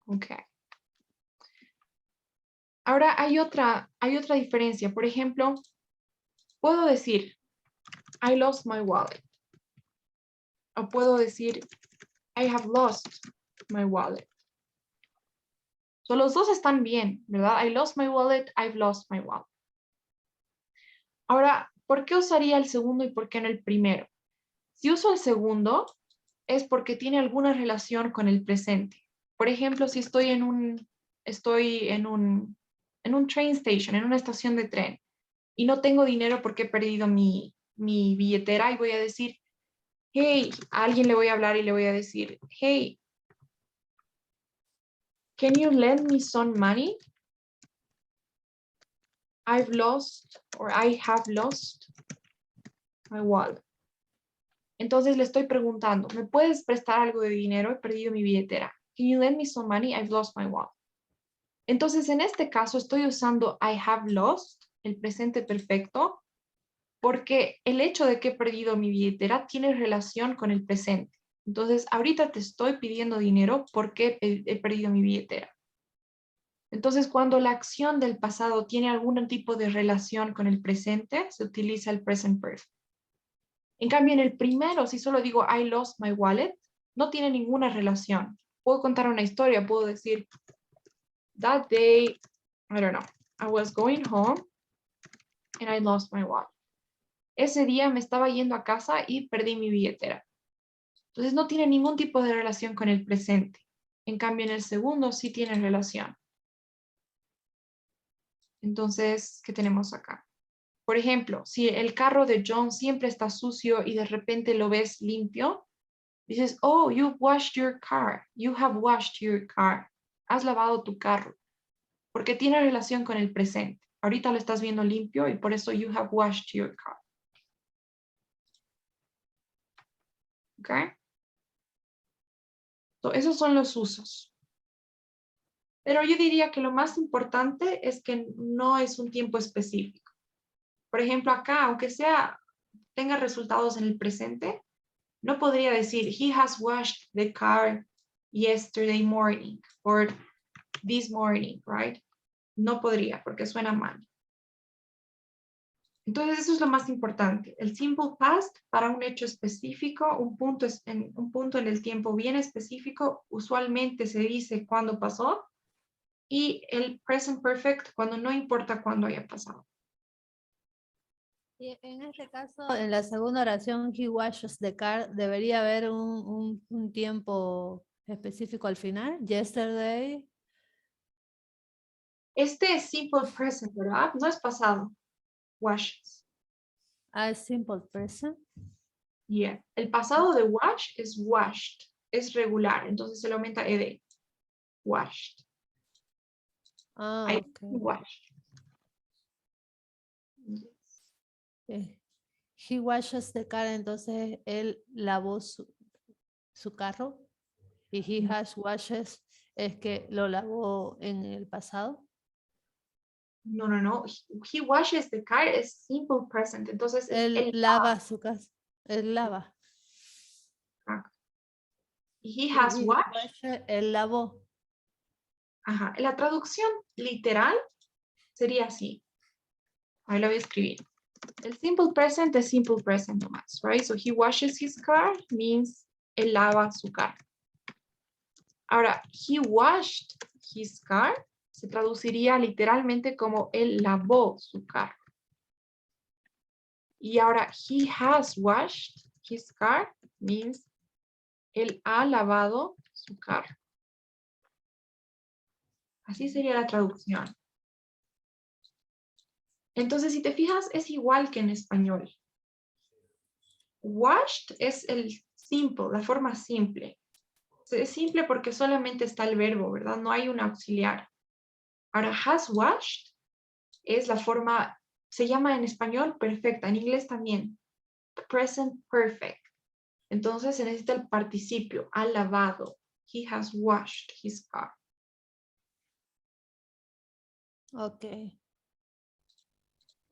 ok. Ahora hay otra diferencia. Por ejemplo, Puedo decir, I lost my wallet. O puedo decir, I have lost my wallet. So, los dos están bien, ¿verdad? I lost my wallet, I've lost my wallet. Ahora, ¿por qué usaría el segundo y por qué no el primero? Si uso el segundo, es porque tiene alguna relación con el presente. Por ejemplo, si estoy en un train station, en una estación de tren, y no tengo dinero porque he perdido mi billetera, y voy a decir, hey, a alguien le voy a hablar y le voy a decir, hey, can you lend me some money? I've lost, or I have lost my wallet. Entonces le estoy preguntando, ¿me puedes prestar algo de dinero? He perdido mi billetera. Can you lend me some money? I've lost my wallet. Entonces, en este caso estoy usando I have lost, el presente perfecto, porque el hecho de que he perdido mi billetera tiene relación con el presente. Entonces, ahorita te estoy pidiendo dinero porque he perdido mi billetera. Entonces, cuando la acción del pasado tiene algún tipo de relación con el presente, se utiliza el present perfect. En cambio, en el primero, si solo digo I lost my wallet, no tiene ninguna relación. Puedo contar una historia, puedo decir, that day, I don't know, I was going home and I lost my wallet. Ese día me estaba yendo a casa y perdí mi billetera. Entonces no tiene ningún tipo de relación con el presente. En cambio, en el segundo sí tiene relación. Entonces, ¿qué tenemos acá? Por ejemplo, si el carro de John siempre está sucio y de repente lo ves limpio, dices, oh, you've washed your car. You have washed your car. Has lavado tu carro. Porque tiene relación con el presente. Ahorita lo estás viendo limpio y por eso you have washed your car. ¿Ok? So, esos son los usos. Pero yo diría que lo más importante es que no es un tiempo específico. Por ejemplo, acá, aunque tenga resultados en el presente, no podría decir, he has washed the car yesterday morning or this morning, right? No podría porque suena mal. Entonces, eso es lo más importante. El simple past para un hecho específico, un punto en el tiempo bien específico, usualmente se dice cuándo pasó, y el present perfect cuando no importa cuándo haya pasado. Y en este caso, en la segunda oración, he washes the car, debería haber un tiempo específico al final. Yesterday. Este es simple present, ¿verdad? No es pasado. Washes. Simple present. Yeah. El pasado de wash es washed. Es regular. Entonces se le aumenta ed. Washed. Ah, ok. Washed. He washes the car, entonces él lavó su carro. Y he has washes es que lo lavó en el pasado. No. He washes the car es simple present. Entonces Él lava su casa. Él lava. He has washed. Washed, él lavó. Ajá. La traducción literal sería así. Ahí lo voy a escribir. El simple present es simple present nomás, right? So he washes his car means él lava su carro. Ahora, he washed his car se traduciría literalmente como él lavó su carro. Y ahora, he has washed his car means él ha lavado su carro. Así sería la traducción. Entonces, si te fijas, es igual que en español. Washed es el simple, la forma simple. Es simple porque solamente está el verbo, ¿verdad? No hay un auxiliar. Ahora, has washed es la forma, se llama en español perfecta, en inglés también. Present perfect. Entonces se necesita el participio, ha lavado. He has washed his car. Ok.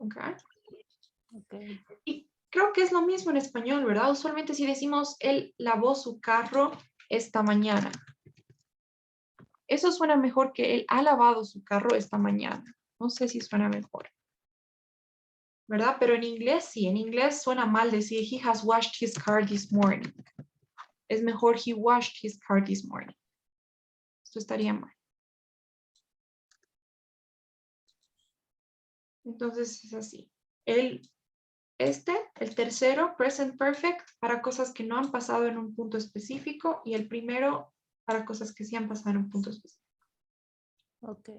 Okay. Okay. Y creo que es lo mismo en español, ¿verdad? Usualmente si decimos él lavó su carro esta mañana. Eso suena mejor que él ha lavado su carro esta mañana. No sé si suena mejor. ¿verdad? Pero en inglés sí, en inglés suena mal decir he has washed his car this morning. Es mejor he washed his car this morning. Esto estaría mal. Entonces es así. El tercero, present perfect, para cosas que no han pasado en un punto específico, y el primero para cosas que sí han pasado en un punto específico. Ok.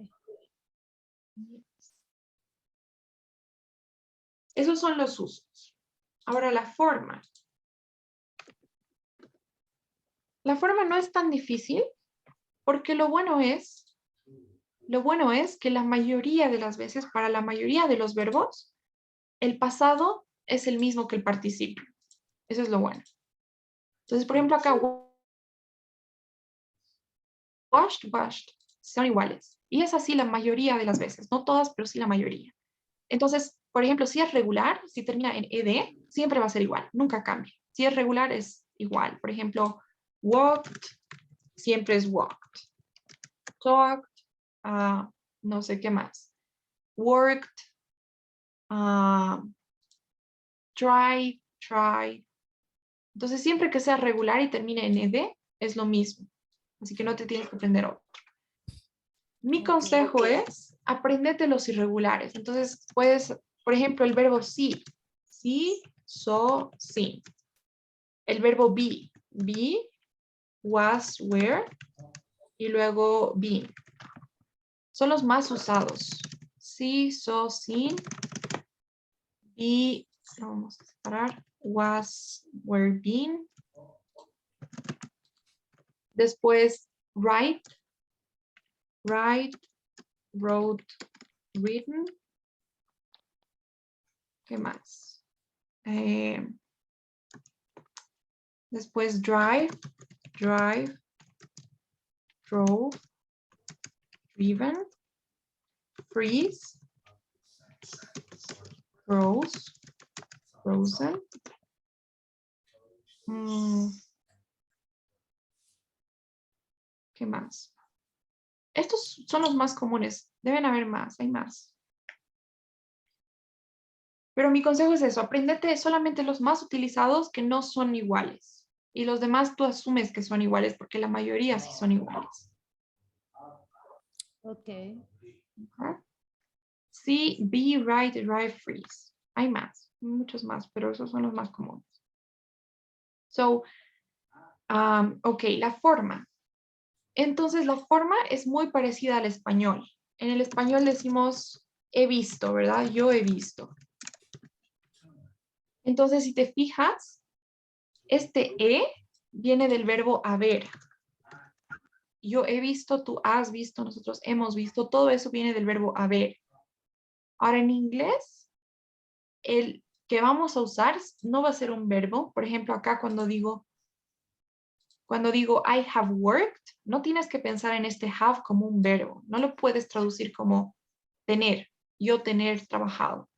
Esos son los usos. Ahora la forma. La forma no es tan difícil porque lo bueno es que la mayoría de las veces, para la mayoría de los verbos, el pasado es el mismo que el participio. Eso es lo bueno. Entonces, por ejemplo, acá, washed, washed, son iguales. Y es así la mayoría de las veces. No todas, pero sí la mayoría. Entonces, por ejemplo, si es regular, si termina en ed, siempre va a ser igual, nunca cambia. Si es regular, es igual. Por ejemplo, walked, siempre es walked. Talked, no sé qué más. Worked, try, try. Entonces, siempre que sea regular y termine en ed, es lo mismo. Así que no te tienes que aprender otro. Mi consejo es, aprendete los irregulares. Entonces, puedes, por ejemplo, el verbo sí. Sí, so, sí. El verbo be. Be, was, were. Y luego been. Son los más usados. Sí, so, sin. Be, vamos a separar. Was, were, been. Después, write. Write, wrote, written. ¿Qué más? Después drive, drive, drove, driven, freeze, froze, frozen. ¿Qué más? Estos son los más comunes. Deben haber más, hay más. Pero mi consejo es eso, apréndete solamente los más utilizados que no son iguales. Y los demás tú asumes que son iguales porque la mayoría sí son iguales. Ok. Sí, be, write, drive, freeze. Hay más, muchos más, pero esos son los más comunes. So, ok, la forma. Entonces, la forma es muy parecida al español. En el español decimos he visto, ¿verdad? Yo he visto. Entonces, si te fijas, este e viene del verbo haber. Yo he visto, tú has visto, nosotros hemos visto, todo eso viene del verbo haber. Ahora, en inglés, el que vamos a usar no va a ser un verbo. Por ejemplo, acá cuando digo I have worked, no tienes que pensar en este have como un verbo. No lo puedes traducir como tener, yo tener trabajado.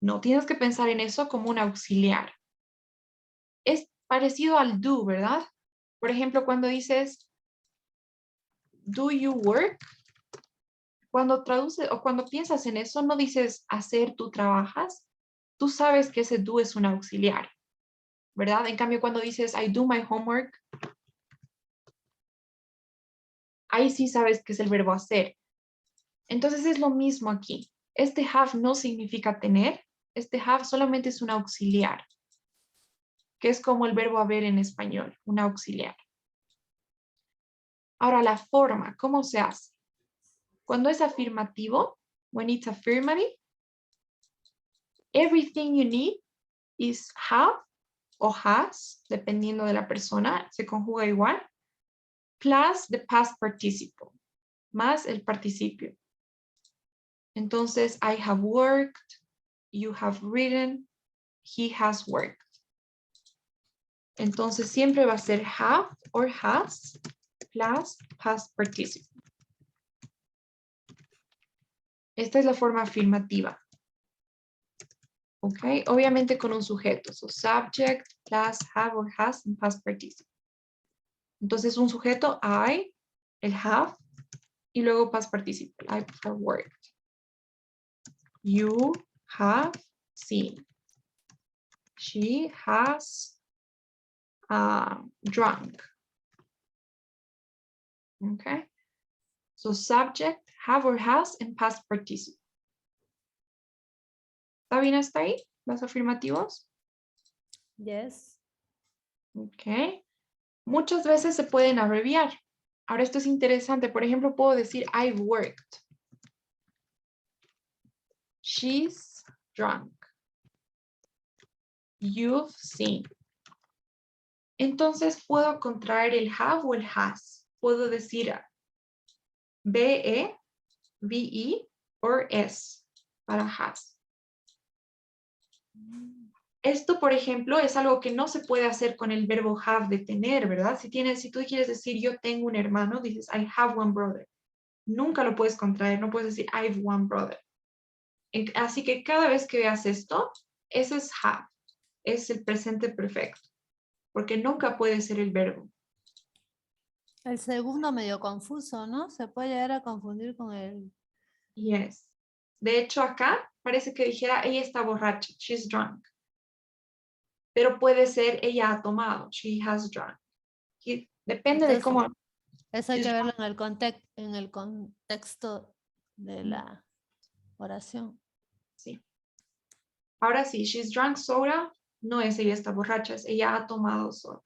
No, tienes que pensar en eso como un auxiliar. Es parecido al do, ¿verdad? Por ejemplo, cuando dices do you work, cuando traduces o cuando piensas en eso, no dices hacer, tú trabajas. Tú sabes que ese do es un auxiliar, ¿verdad? En cambio, cuando dices I do my homework, ahí sí sabes que es el verbo hacer. Entonces es lo mismo aquí. Este have no significa tener, este have solamente es un auxiliar, que es como el verbo haber en español, un auxiliar. Ahora la forma, ¿cómo se hace? Cuando es afirmativo, when it's affirmative, everything you need is have o has, dependiendo de la persona, se conjuga igual, plus the past participle, más el participio. Entonces, I have worked, you have written, he has worked. Entonces, siempre va a ser have or has plus past participle. Esta es la forma afirmativa. ¿Ok? Obviamente con un sujeto. So, subject plus have or has and past participle. Entonces, un sujeto, I, el have, y luego past participle. I have worked. You have seen. She has drunk. Okay. So subject, have or has, and past participle. ¿Está bien hasta ahí? ¿Los afirmativos? Yes. Ok. Muchas veces se pueden abreviar. Ahora esto es interesante. Por ejemplo, puedo decir I've worked. She's drunk. You've seen. Entonces puedo contraer el have o el has. Puedo decir be, be o s para has. Esto, por ejemplo, es algo que no se puede hacer con el verbo have de tener, ¿verdad? Si tú quieres decir yo tengo un hermano, dices I have one brother. Nunca lo puedes contraer, no puedes decir I have one brother. Así que cada vez que veas esto, ese es have, es el presente perfecto, porque nunca puede ser el verbo. El segundo medio confuso, ¿no? Se puede llegar a confundir con el... Yes. De hecho, acá parece que dijera ella está borracha, she's drunk. Pero puede ser ella ha tomado, she has drunk. Depende de Entonces, cómo. eso hay que verlo en el contexto de la oración. Sí. Ahora sí, she's drunk soda, no es ella está borracha, es ella ha tomado soda.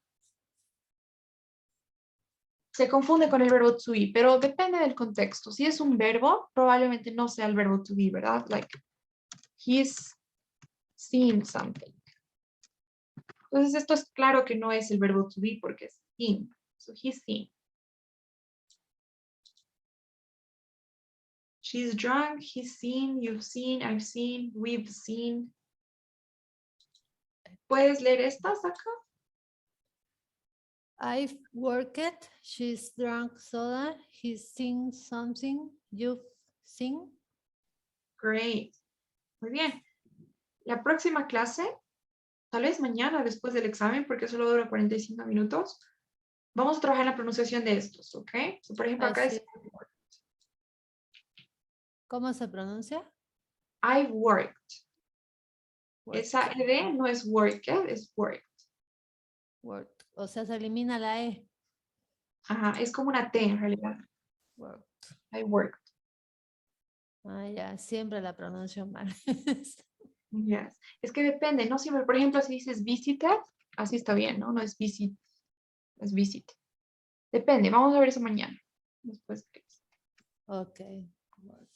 Se confunde con el verbo to be, pero depende del contexto. Si es un verbo, probablemente no sea el verbo to be, ¿verdad? Like, he's seen something. Entonces esto es claro que no es el verbo to be porque es seen. So he's seen. She's drunk, he's seen, you've seen, I've seen, we've seen. ¿Puedes leer estas acá? I've worked, she's drunk soda, he's seen something, you've seen. Great. Muy bien. La próxima clase, tal vez mañana después del examen, porque solo dura 45 minutos, vamos a trabajar en la pronunciación de estos, ¿ok? So, por ejemplo, acá Así. es ¿Cómo se pronuncia? I've worked. Worked. Esa ed no es worked, es worked. Worked. O sea, se elimina la E. Ajá, es como una T en realidad. Worked. I worked. Ah, ya, siempre la pronuncio mal. Yes. Es que depende, no siempre. Por ejemplo, si dices visited, así está bien, ¿no? No es visit, es visit. Depende, vamos a ver eso mañana. Después. Ok. Worked.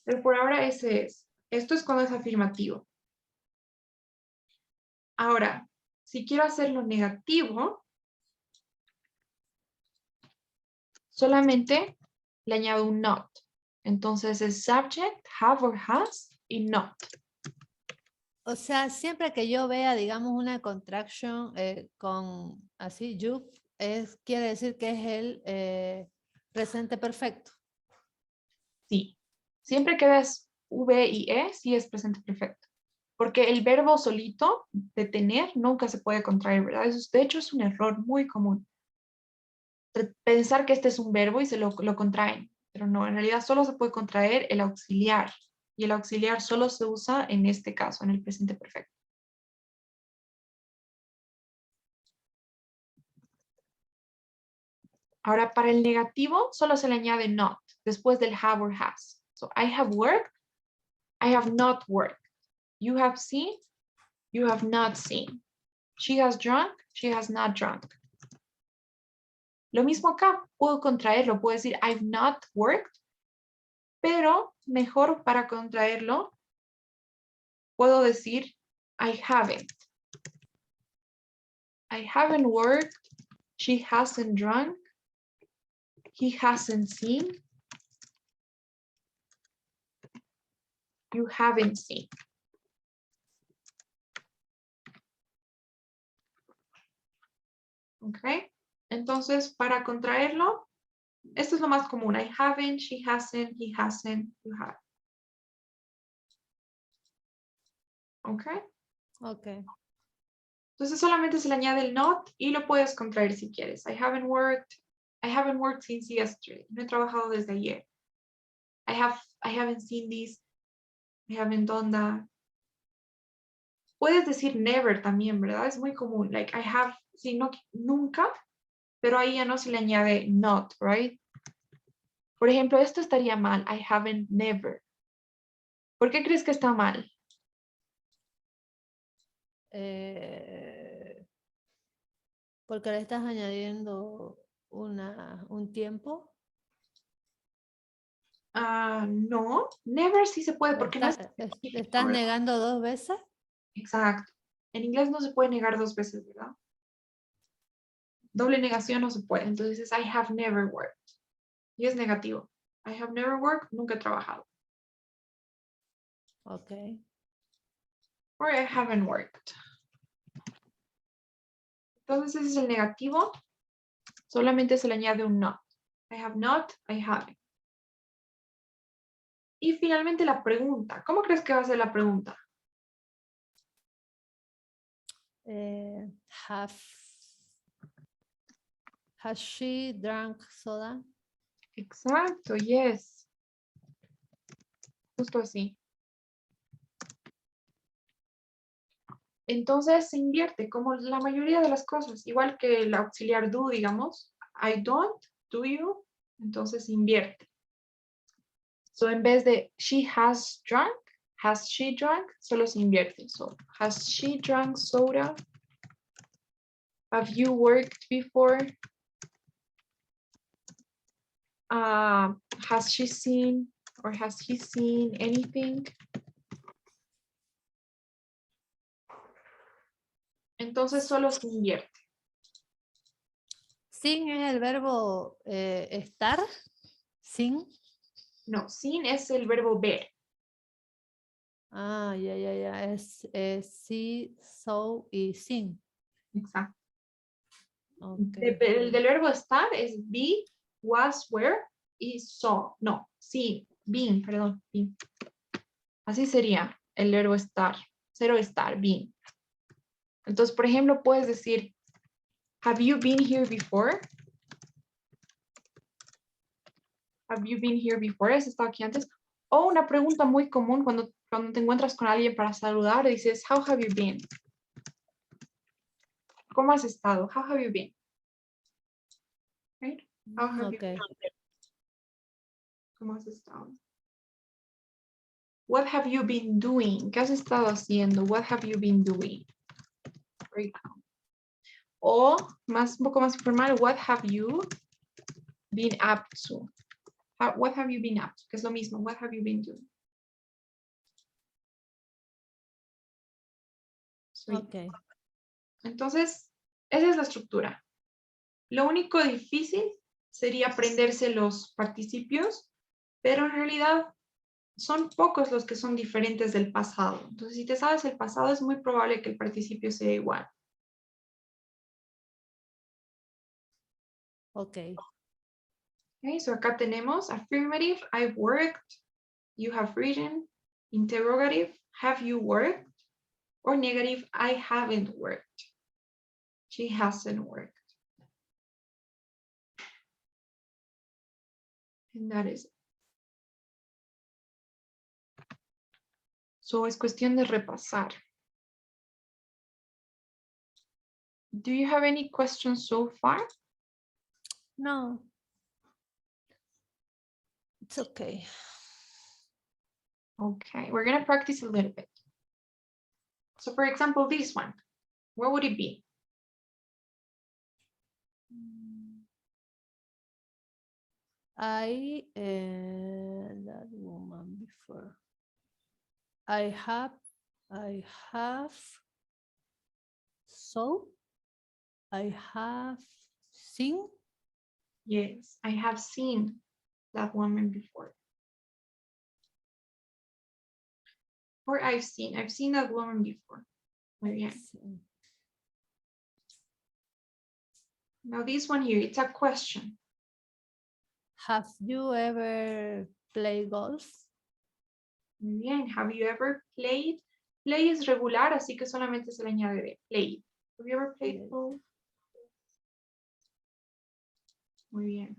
Pero por ahora ese es. Esto es cuando es afirmativo. Ahora, si quiero hacerlo negativo, solamente le añado un not. Entonces es subject, have or has y not. O sea, siempre que yo vea, digamos, una contraction con así, you, quiere decir que es el presente perfecto. Sí. Siempre que veas V y E, sí es presente perfecto. Porque el verbo solito de tener nunca se puede contraer, ¿verdad? De hecho, es un error muy común. Pensar que este es un verbo y se lo contraen. Pero no, en realidad solo se puede contraer el auxiliar. Y el auxiliar solo se usa en este caso, en el presente perfecto. Ahora, para el negativo, solo se le añade not, después del have or has. So, I have worked, I have not worked. You have seen, you have not seen. She has drunk, she has not drunk. Lo mismo acá, puedo contraerlo, puedo decir I've not worked, pero mejor para contraerlo, puedo decir I haven't. I haven't worked, she hasn't drunk, he hasn't seen, you haven't seen. ¿Ok? Entonces, para contraerlo, esto es lo más común. I haven't, she hasn't, he hasn't, you have. ¿Ok? Ok. Entonces solamente se le añade el not y lo puedes contraer si quieres. I haven't worked since yesterday. No he trabajado desde ayer. I haven't seen this. I haven't done that. Puedes decir never también, ¿verdad? Es muy común. Like, I have, sí, no, nunca, pero ahí ya no se le añade not, right? Por ejemplo, esto estaría mal. I haven't never. ¿Por qué crees que está mal? Porque le estás añadiendo un tiempo. No, never sí se puede, porque no es ¿Le específico, estás ¿verdad? negando 2 veces? Exacto. En inglés no se puede negar 2 veces, ¿verdad? Doble negación no se puede. Entonces es I have never worked. Y es negativo. I have never worked, nunca he trabajado. Ok. Or I haven't worked. Entonces ese es el negativo. Solamente se le añade un not. I have not, I haven't. Y finalmente la pregunta. ¿Cómo crees que va a ser la pregunta? Has she drank soda? Exacto, yes. Justo así. Entonces se invierte como la mayoría de las cosas, igual que el auxiliar do, digamos. I don't, do you. Entonces se invierte. So en vez de she has she drunk, solo se invierte. So has she drunk soda? Have you worked before? Has she seen or has he seen anything? Entonces solo se invierte. Sin es el verbo estar. Sin. No, seen es el verbo ver. Ah, ya. Es see, saw y sin. Exacto. Okay. El del verbo estar es be, was, were y saw. No, seen, been, perdón, been. Así sería el verbo estar. Cero estar, been. Entonces, por ejemplo, puedes decir, have you been here before? Have you been here before? ¿Has estado aquí antes? O una pregunta muy común cuando te encuentras con alguien para saludar, dices, how have you been? ¿Cómo has estado? How have you been? Right? How have you Okay. been? ¿Cómo has estado? What have you been doing? ¿Qué has estado haciendo? What have you been doing? Right now. O un poco más informal, what have you been up to? What have you been up to? Que es lo mismo, what have you been doing? Okay. Entonces, esa es la estructura. Lo único difícil sería aprenderse los participios, pero en realidad son pocos los que son diferentes del pasado. Entonces, si te sabes el pasado, es muy probable que el participio sea igual. Okay. Okay, so acá tenemos affirmative, I've worked, you have written, interrogative, have you worked, or negative, I haven't worked, she hasn't worked. And that is it. So es cuestión de repasar. Do you have any questions so far? No. It's okay. Okay, we're gonna practice a little bit. So for example, this one, what would it be? That woman before. I have, so, I have seen. Yes, I have seen that woman before. Or I've seen that woman before. Muy bien. Now this one here, it's a question. Have you ever played golf? Muy bien, have you ever played? Play es regular, así que solamente se le añade de play. Have you ever played Yes. golf? Muy bien.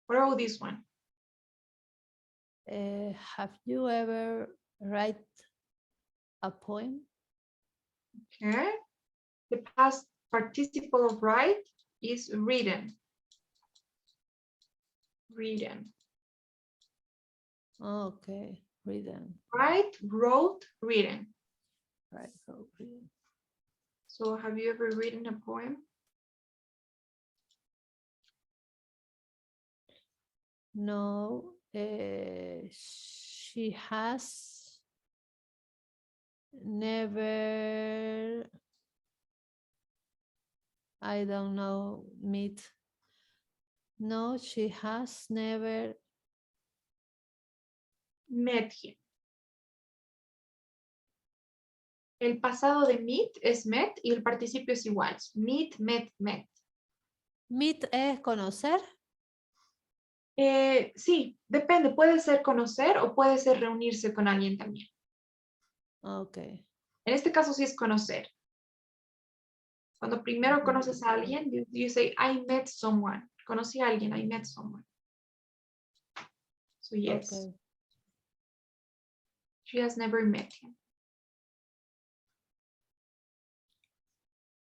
What about this one? Have you ever write a poem? Okay. The past participle of write is written. Written. Okay, written. Write, wrote, written. Right, so written. So have you ever written a poem? No, she has never, I don't know, meet. No, she has never. Met him. El pasado de meet es met y el participio es igual. Meet, met, met. Meet es conocer. Sí, depende. Puede ser conocer o puede ser reunirse con alguien también. Ok. En este caso sí es conocer. Cuando primero conoces a alguien, you say, I met someone. Conocí a alguien, I met someone. So yes, Okay. she has never met him.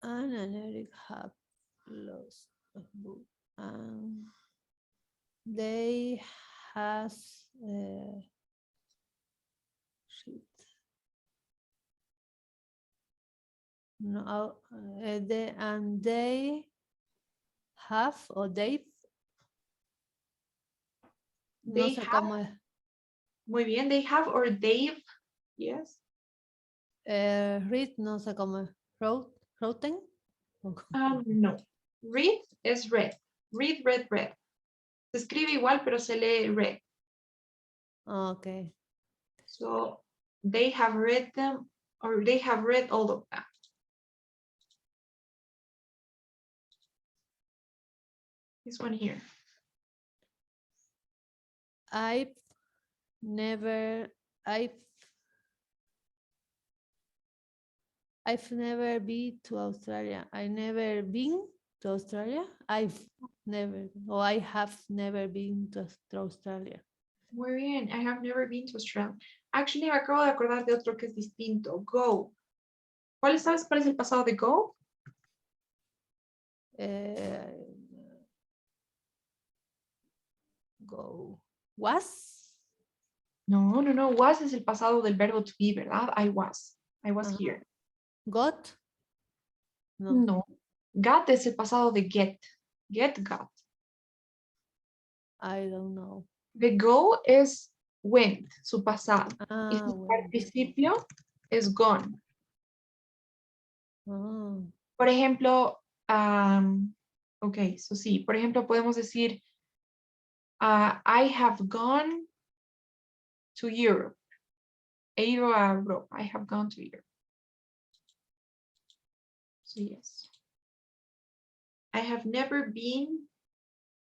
Anne and Eric have lost a book. They has shit. No, they have or they. No They sé have, cómo es. muy bien, they have or they've, yes. Read, no sé cómo es. Wrote. No, read es read. Read, read, read. Se escribe igual, pero se lee read. Okay. So they have read them or they have read all of them. This one here. I've never been to Australia. I never been to Australia. I have never been to Australia. Muy bien, I have never been to Australia. Actually, me acabo de acordar de otro que es distinto. Go. ¿Sabes cuál es el pasado de go? Go. Was? No. Was es el pasado del verbo to be, ¿verdad? I was here. Got? No. Got es el pasado de get. Get, got. I don't know. The go es went, su pasado. Y su Bueno. participio es gone. Ah. Por ejemplo, ok, so sí, por ejemplo, podemos decir, I have gone to Europe. He ido a Europa. I have gone to Europe. So yes. I have never been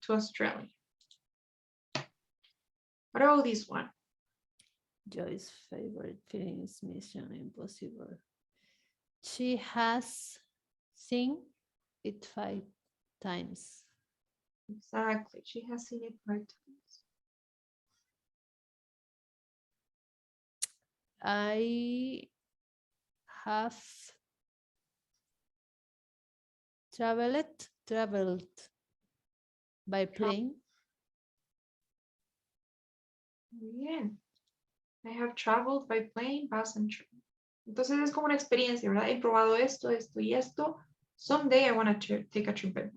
to Australia. What about this one? Joyce's favorite film is Mission Impossible. She has seen it 5 times. Exactly. She has seen it 5 times. I have traveled by plane. Muy bien. I have traveled by plane, bus, and train. Entonces es como una experiencia, ¿verdad? He probado esto, esto y esto. Someday I want to take a trip.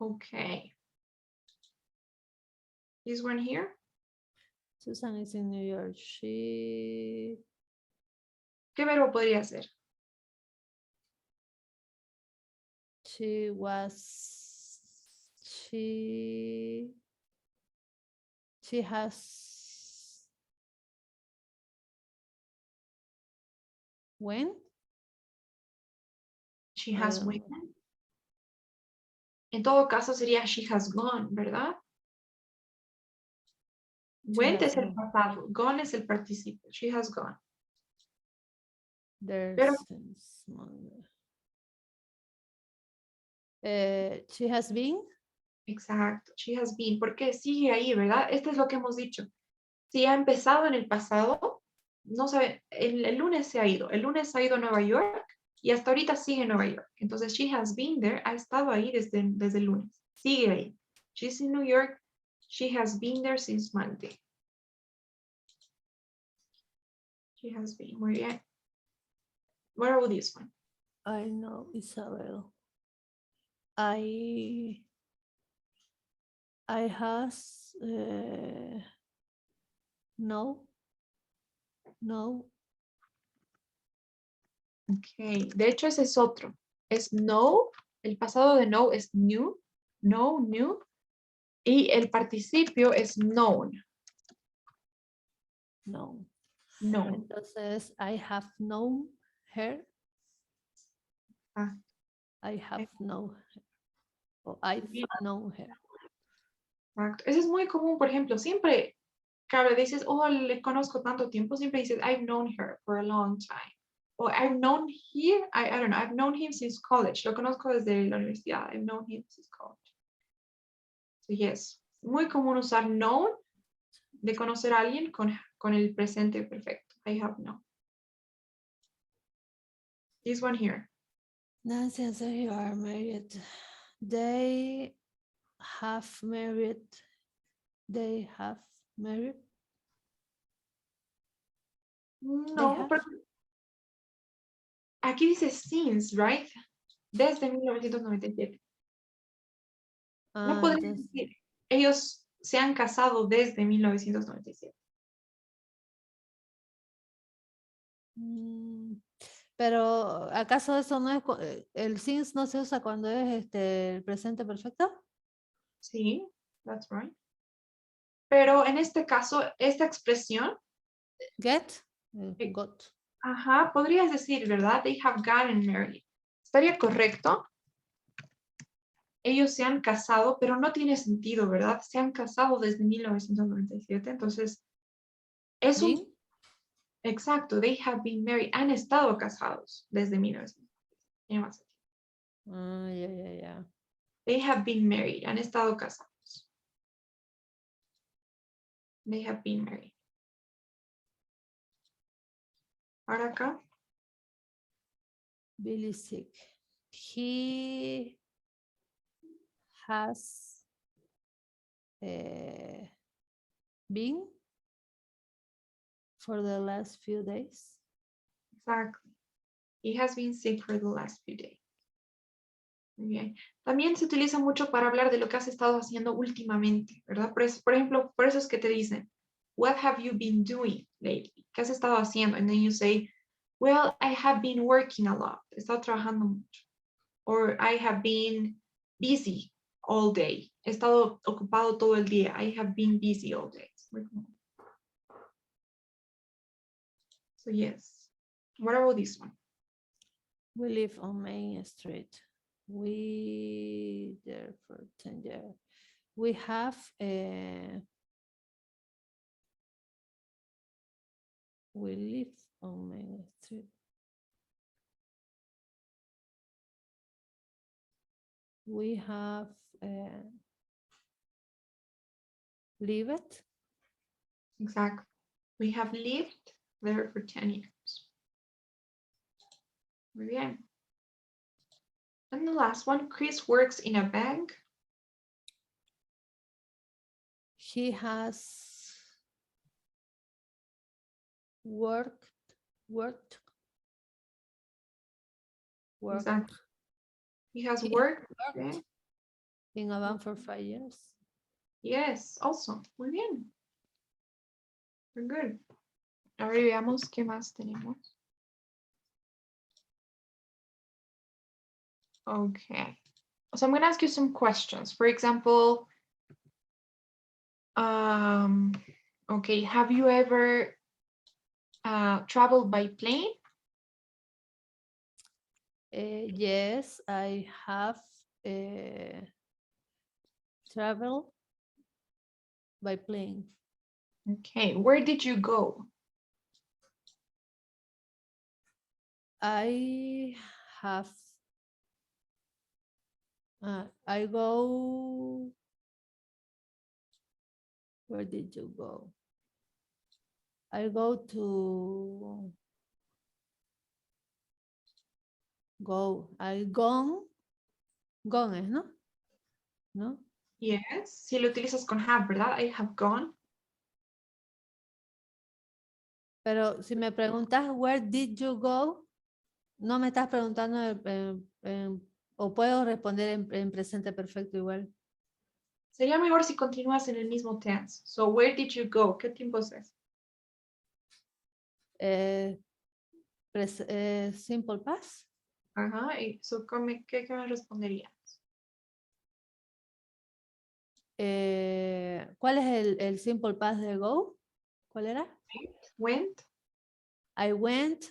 Okay. This one here. Susan is in New York. ¿Qué verbo podría ser? She has when? She has went. En todo caso sería she has gone, ¿verdad? Went es el pasado, gone es el participio. She has gone. Pero, she has been. exacto, she has been, porque sigue ahí, ¿verdad? Esto es lo que hemos dicho. Si ha empezado en el pasado, no sabe, el lunes se ha ido. El lunes ha ido a Nueva York y hasta ahorita sigue en Nueva York. Entonces, she has been there, ha estado ahí desde el lunes. Sigue ahí. She's in New York. She has been there since Monday. She has been. Muy bien. What about this one? I know, Isabel. I has no. Ok. De hecho, ese es otro. Es no. El pasado de no es new. No, new. Y el participio es known. No. Known. Entonces, I have known her. Ah. I have known her. O I've known her. Exacto. Eso es muy común, por ejemplo, siempre, claro, dices, oh, le conozco tanto tiempo, siempre dices, I've known her for a long time. O I've known here, I don't know, I've known him since college. Lo conozco desde la universidad. I've known him since college. So yes, muy común usar known de conocer a alguien con el presente perfecto. I have known. This one here. Nancy and Sergio are married. They have married. They have married. No, have. pero aquí dice since, right? Desde 1997. No Ah, podría entonces, decir, ellos se han casado desde 1997. pero ¿acaso eso no es el since no se usa cuando es el presente perfecto? Sí, that's right. Pero en este caso, esta expresión, Get, Eh, got. ajá, podrías decir, ¿verdad? They have gotten married. Estaría correcto. Ellos se han casado, pero no tiene sentido, ¿verdad? Se han casado desde 1997, entonces es un... Been? Exacto, they have been married. Han estado casados desde 1997. Tiene más sentido. Ah, ya. They have been married. Han estado casados. They have been married. Ahora acá. Billy sick. He has been for the last few days. Exactly. He has been sick for the last few days. Muy bien. También se utiliza mucho para hablar de lo que has estado haciendo últimamente, ¿verdad? Por ejemplo, por eso es que te dicen, what have you been doing lately? ¿Qué has estado haciendo? And then you say, well, I have been working a lot. He estado trabajando mucho. Or I have been busy all day. He estado ocupado todo el día. I have been busy all day. Muy común. So yes. What about this one? We live on Main Street. We there for 10 years. We have we live on Main Street. We have lived. Exactly. We have lived there for 10 years. Muy bien. And the last one, Chris works in a bank. He has worked. Exactly. He has He worked. worked Okay. in a bank for 5 years. Yes, also. Muy bien. Very good. Ahora veamos qué más tenemos. Okay. So I'm going to ask you some questions. For example, okay, have you ever traveled by plane? Yes, I have traveled by plane. Okay, where did you go? I have I go. Where did you go? I go to go. I gone. Gone es, ¿no? ¿No? Yes. Si lo utilizas con have, ¿verdad? I have gone. Pero si me preguntas, where did you go? No me estás preguntando o puedo responder en presente perfecto igual. Sería mejor si continúas en el mismo tense. So, where did you go? ¿Qué tiempo es? Simple past. Ajá. So, ¿qué me responderías? ¿Cuál es el simple past de go? ¿Cuál era? Went. I went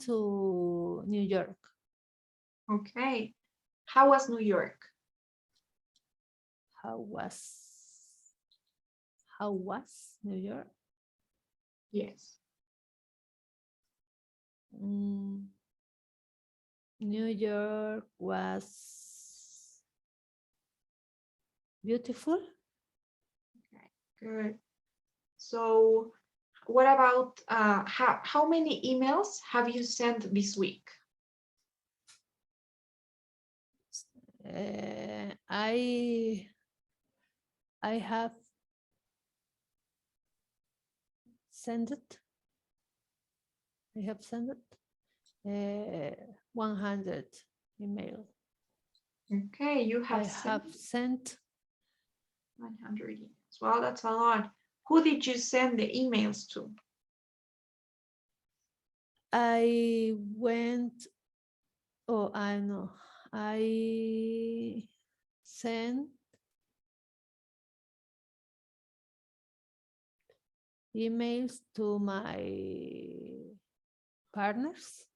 to New York. Okay. How was New York? How was New York? Yes. New York was beautiful. Okay, good. So, what about how many emails have you sent this week? I have sent it. I have sent it 100 email. Okay, you I have have sent 100 emails. Well, that's a lot. Who did you send the emails to? I went, oh, I know. I sent emails to my partners.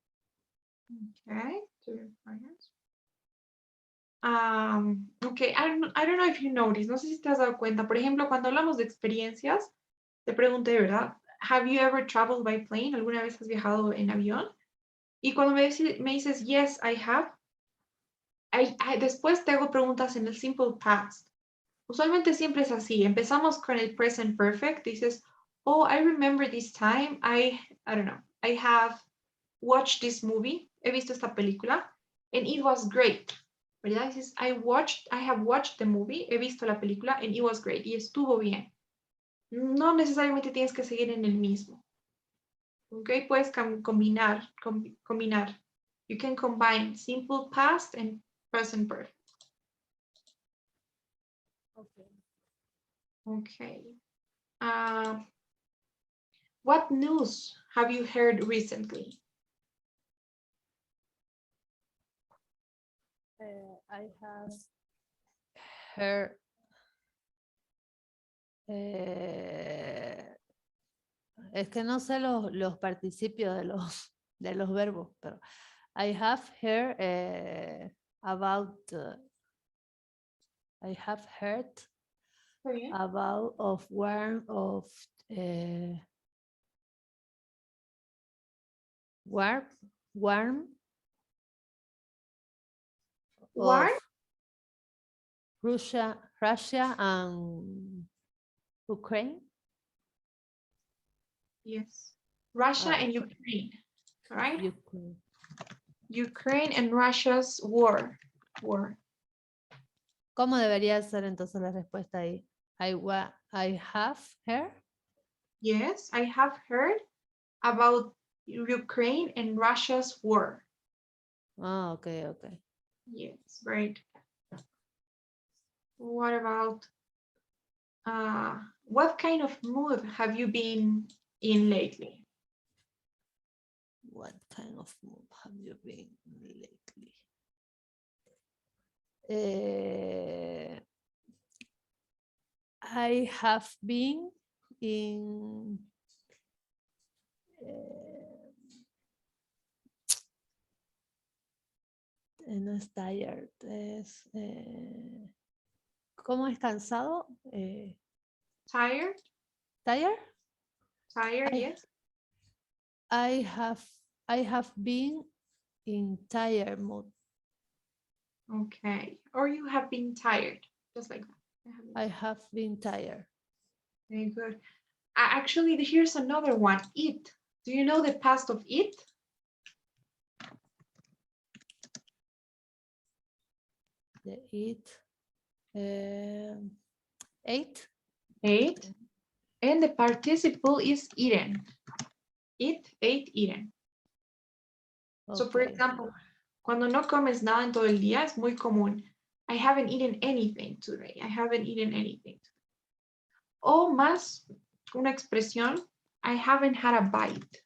Okay, to your partners. Okay, I don't know if you noticed, no sé si te has dado cuenta, por ejemplo, cuando hablamos de experiencias, te pregunté, ¿verdad? Have you ever traveled by plane? ¿Alguna vez has viajado en avión? Y cuando me dices, yes, I have, después te hago preguntas en el simple past. Usualmente siempre es así. Empezamos con el present perfect. Dices, oh, I remember this time. I don't know. I have watched this movie. He visto esta película. And it was great. ¿Verdad? Dices, I have watched the movie. He visto la película. And it was great. Y estuvo bien. No necesariamente tienes que seguir en el mismo. Ok, puedes combinar. You can combine simple past and present perfect. Okay. What news have you heard recently? I have heard es que no sé los participios de los verbos, pero I have heard about I have heard about of warm of warm War? of Russia and Ukraine. Yes. Russia and Ukraine. All right. Ukraine. Ukraine and Russia's war. ¿Cómo debería ser entonces la respuesta ahí? I have heard. Yes, I have heard about Ukraine and Russia's war. Ah, okay. Yes, great. What about what kind of mood have you been in lately? What kind of mood have you been lately? I have been in no es tired, es ¿cómo es cansado? Tired? Tired? Tired, yes. I have been in tired mood. Okay. Or you have been tired, just like that. I have been tired. Very good. Actually, here's another one. Eat. Do you know the past of eat? The eat. 8. Ate. And the participle is eaten. Eat, ate, eaten. So, for Okay. example, cuando no comes nada en todo el día, es muy común. I haven't eaten anything today. I haven't eaten anything. O más una expresión, I haven't had a bite.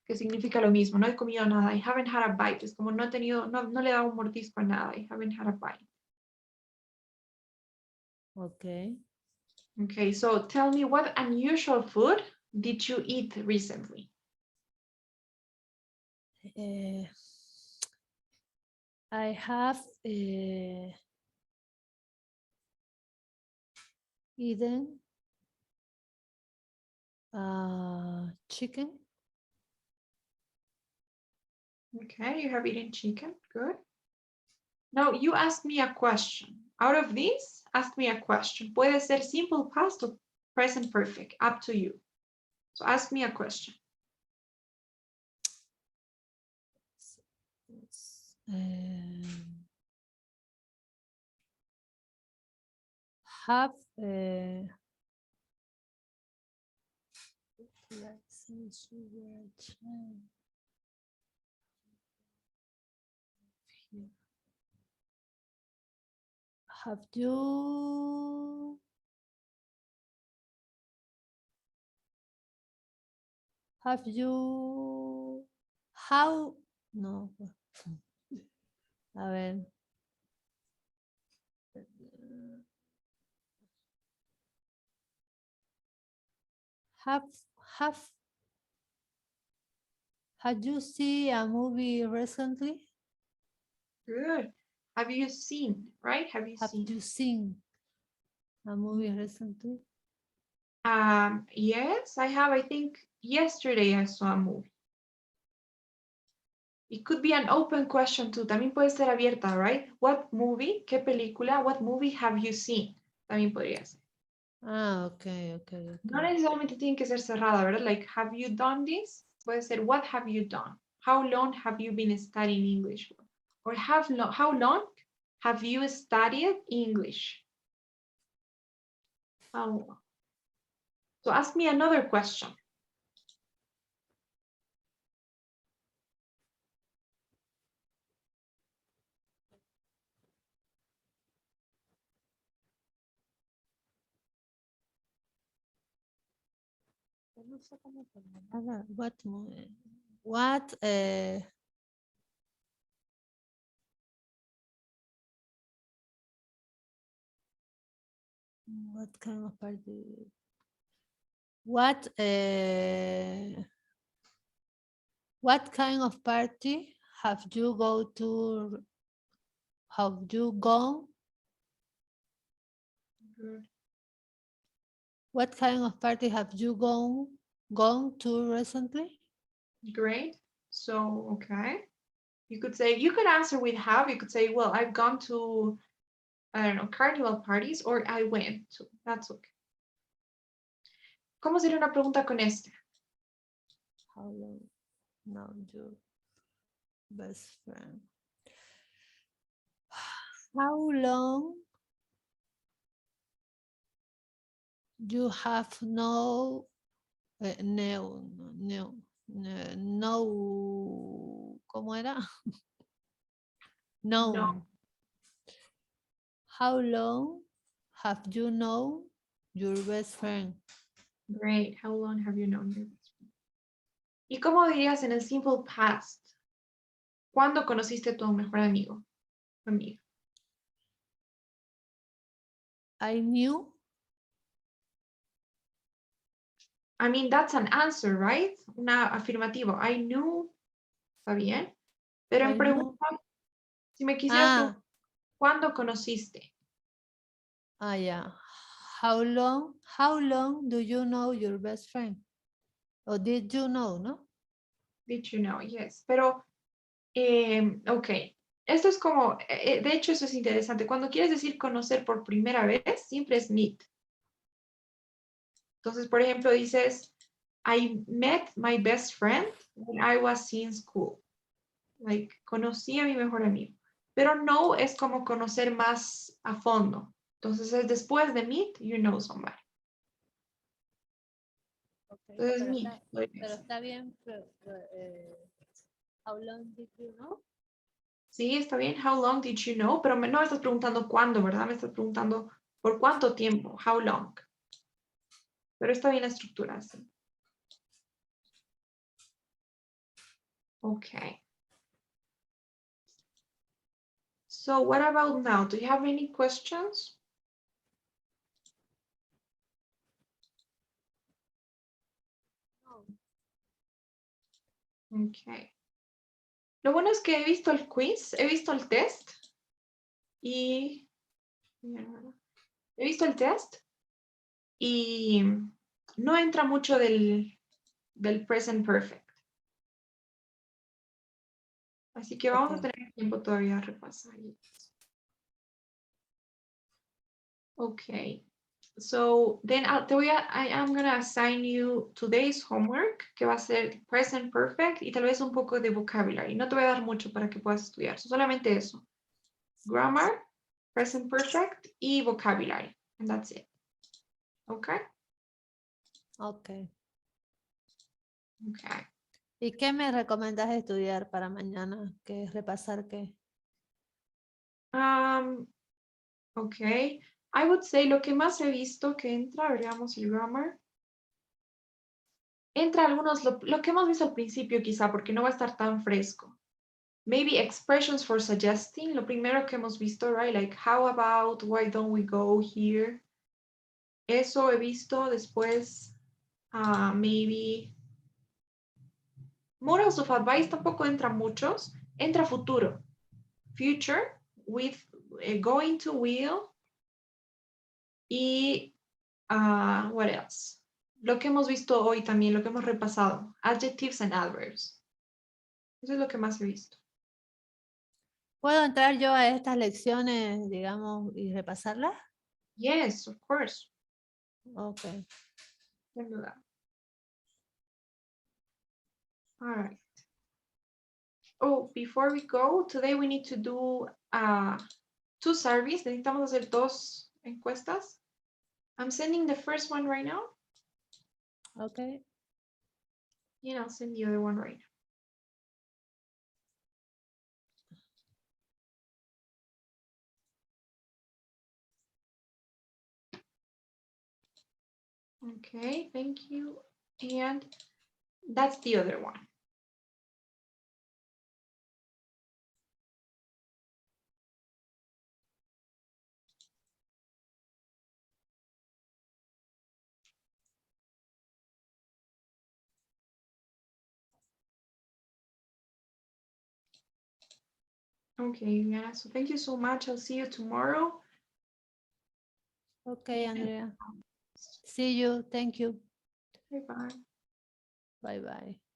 Que significa lo mismo, no he comido nada. I haven't had a bite. Es como no he tenido, no le he dado un mordisco a nada. I haven't had a bite. Okay. Okay, so tell me, what unusual food did you eat recently? I have eaten chicken. Okay, you have eaten chicken. Good. Now you ask me a question. Out of this, ask me a question. Puede ser simple past or present perfect, up to you. So ask me a question. Have have you how no a ver have have you seen a movie recently? Good. Have you seen, right? Have you Have seen? you seen a movie recently? Yes, I have. I think yesterday I saw a movie. It could be an open question too. También puede ser abierta, right? What movie? ¿Qué película? What movie have you seen? También podría ser. Ah, okay. No necesariamente tiene que ser cerrada, ¿verdad? Like, have you done this? Puede ser, what have you done? How long have you been studying English? Or how long have you studied English? How long? So ask me another question. What what kind of party? What kind of party have you go to? Have you gone? Good. What kind of party have you gone to recently? Great. So, okay. You could answer with have. You could say, well, I've gone to, I don't know, carnival parties, or I went to. That's okay. ¿Cómo sería una pregunta con este? How long know your best friend? How long you have no ¿cómo era? No. How long have you known your best friend? Great. How long have you known your best friend? ¿Y cómo dirías en el simple past? ¿Cuándo conociste a tu mejor amigo? Amiga. I knew. I mean, that's an answer, right? Una afirmativo. I knew. ¿Está bien? Pero en pregunta, si me quisieras preguntar, ¿cuándo conociste? Yeah. How long do you know your best friend? Or did you know, no? Did you know? Yes. Pero, ok. Esto es como, de hecho, eso es interesante. Cuando quieres decir conocer por primera vez, siempre es meet. Entonces, por ejemplo, dices, I met my best friend when I was in school. Like, conocí a mi mejor amigo. Pero know es como conocer más a fondo. Entonces, es después de meet, you know somebody. Okay, Entonces, pero, meet. pero está bien. How long did you know? Sí, está bien. How long did you know? Pero no me estás preguntando cuándo, ¿verdad? Me estás preguntando por cuánto tiempo. How long. Pero está bien la estructura, sí. Okay. So what about now? Do you have any questions? Okay. Lo bueno es que he visto el quiz, he visto el test y he visto el test y no entra mucho del present perfect. Así que vamos a tener tiempo todavía a repasar. Okay. So then I am gonna assign you today's homework, que va a ser present perfect y tal vez un poco de vocabulary. No te voy a dar mucho para que puedas estudiar, solamente eso. Grammar, present perfect y vocabulary. And that's it. Okay? Okay. Okay. ¿Y qué me recomiendas estudiar para mañana? ¿Qué repasar qué? Okay. I would say lo que más he visto que entra, veamos el grammar. Entra algunos, lo que hemos visto al principio quizá, porque no va a estar tan fresco. Maybe expressions for suggesting, lo primero que hemos visto, right? Like, how about, why don't we go here? Eso he visto después, maybe, morals of advice tampoco entra muchos, entra futuro. Future, with, going to, will, y, what else? Lo que hemos visto hoy también, lo que hemos repasado, adjectives and adverbs. Eso es lo que más he visto. ¿Puedo entrar yo a estas lecciones, digamos, y repasarlas? Yes, of course. Okay. Can do that. All right. Oh, before we go, today we need to do 2 surveys. Necesitamos hacer 2 encuestas. I'm sending the first one right now. Okay. And I'll send the other one right now. Okay, thank you. And that's the other one. Okay, yeah, so thank you so much. I'll see you tomorrow. Okay, Andrea. See you. Thank you. Bye-bye. Bye bye.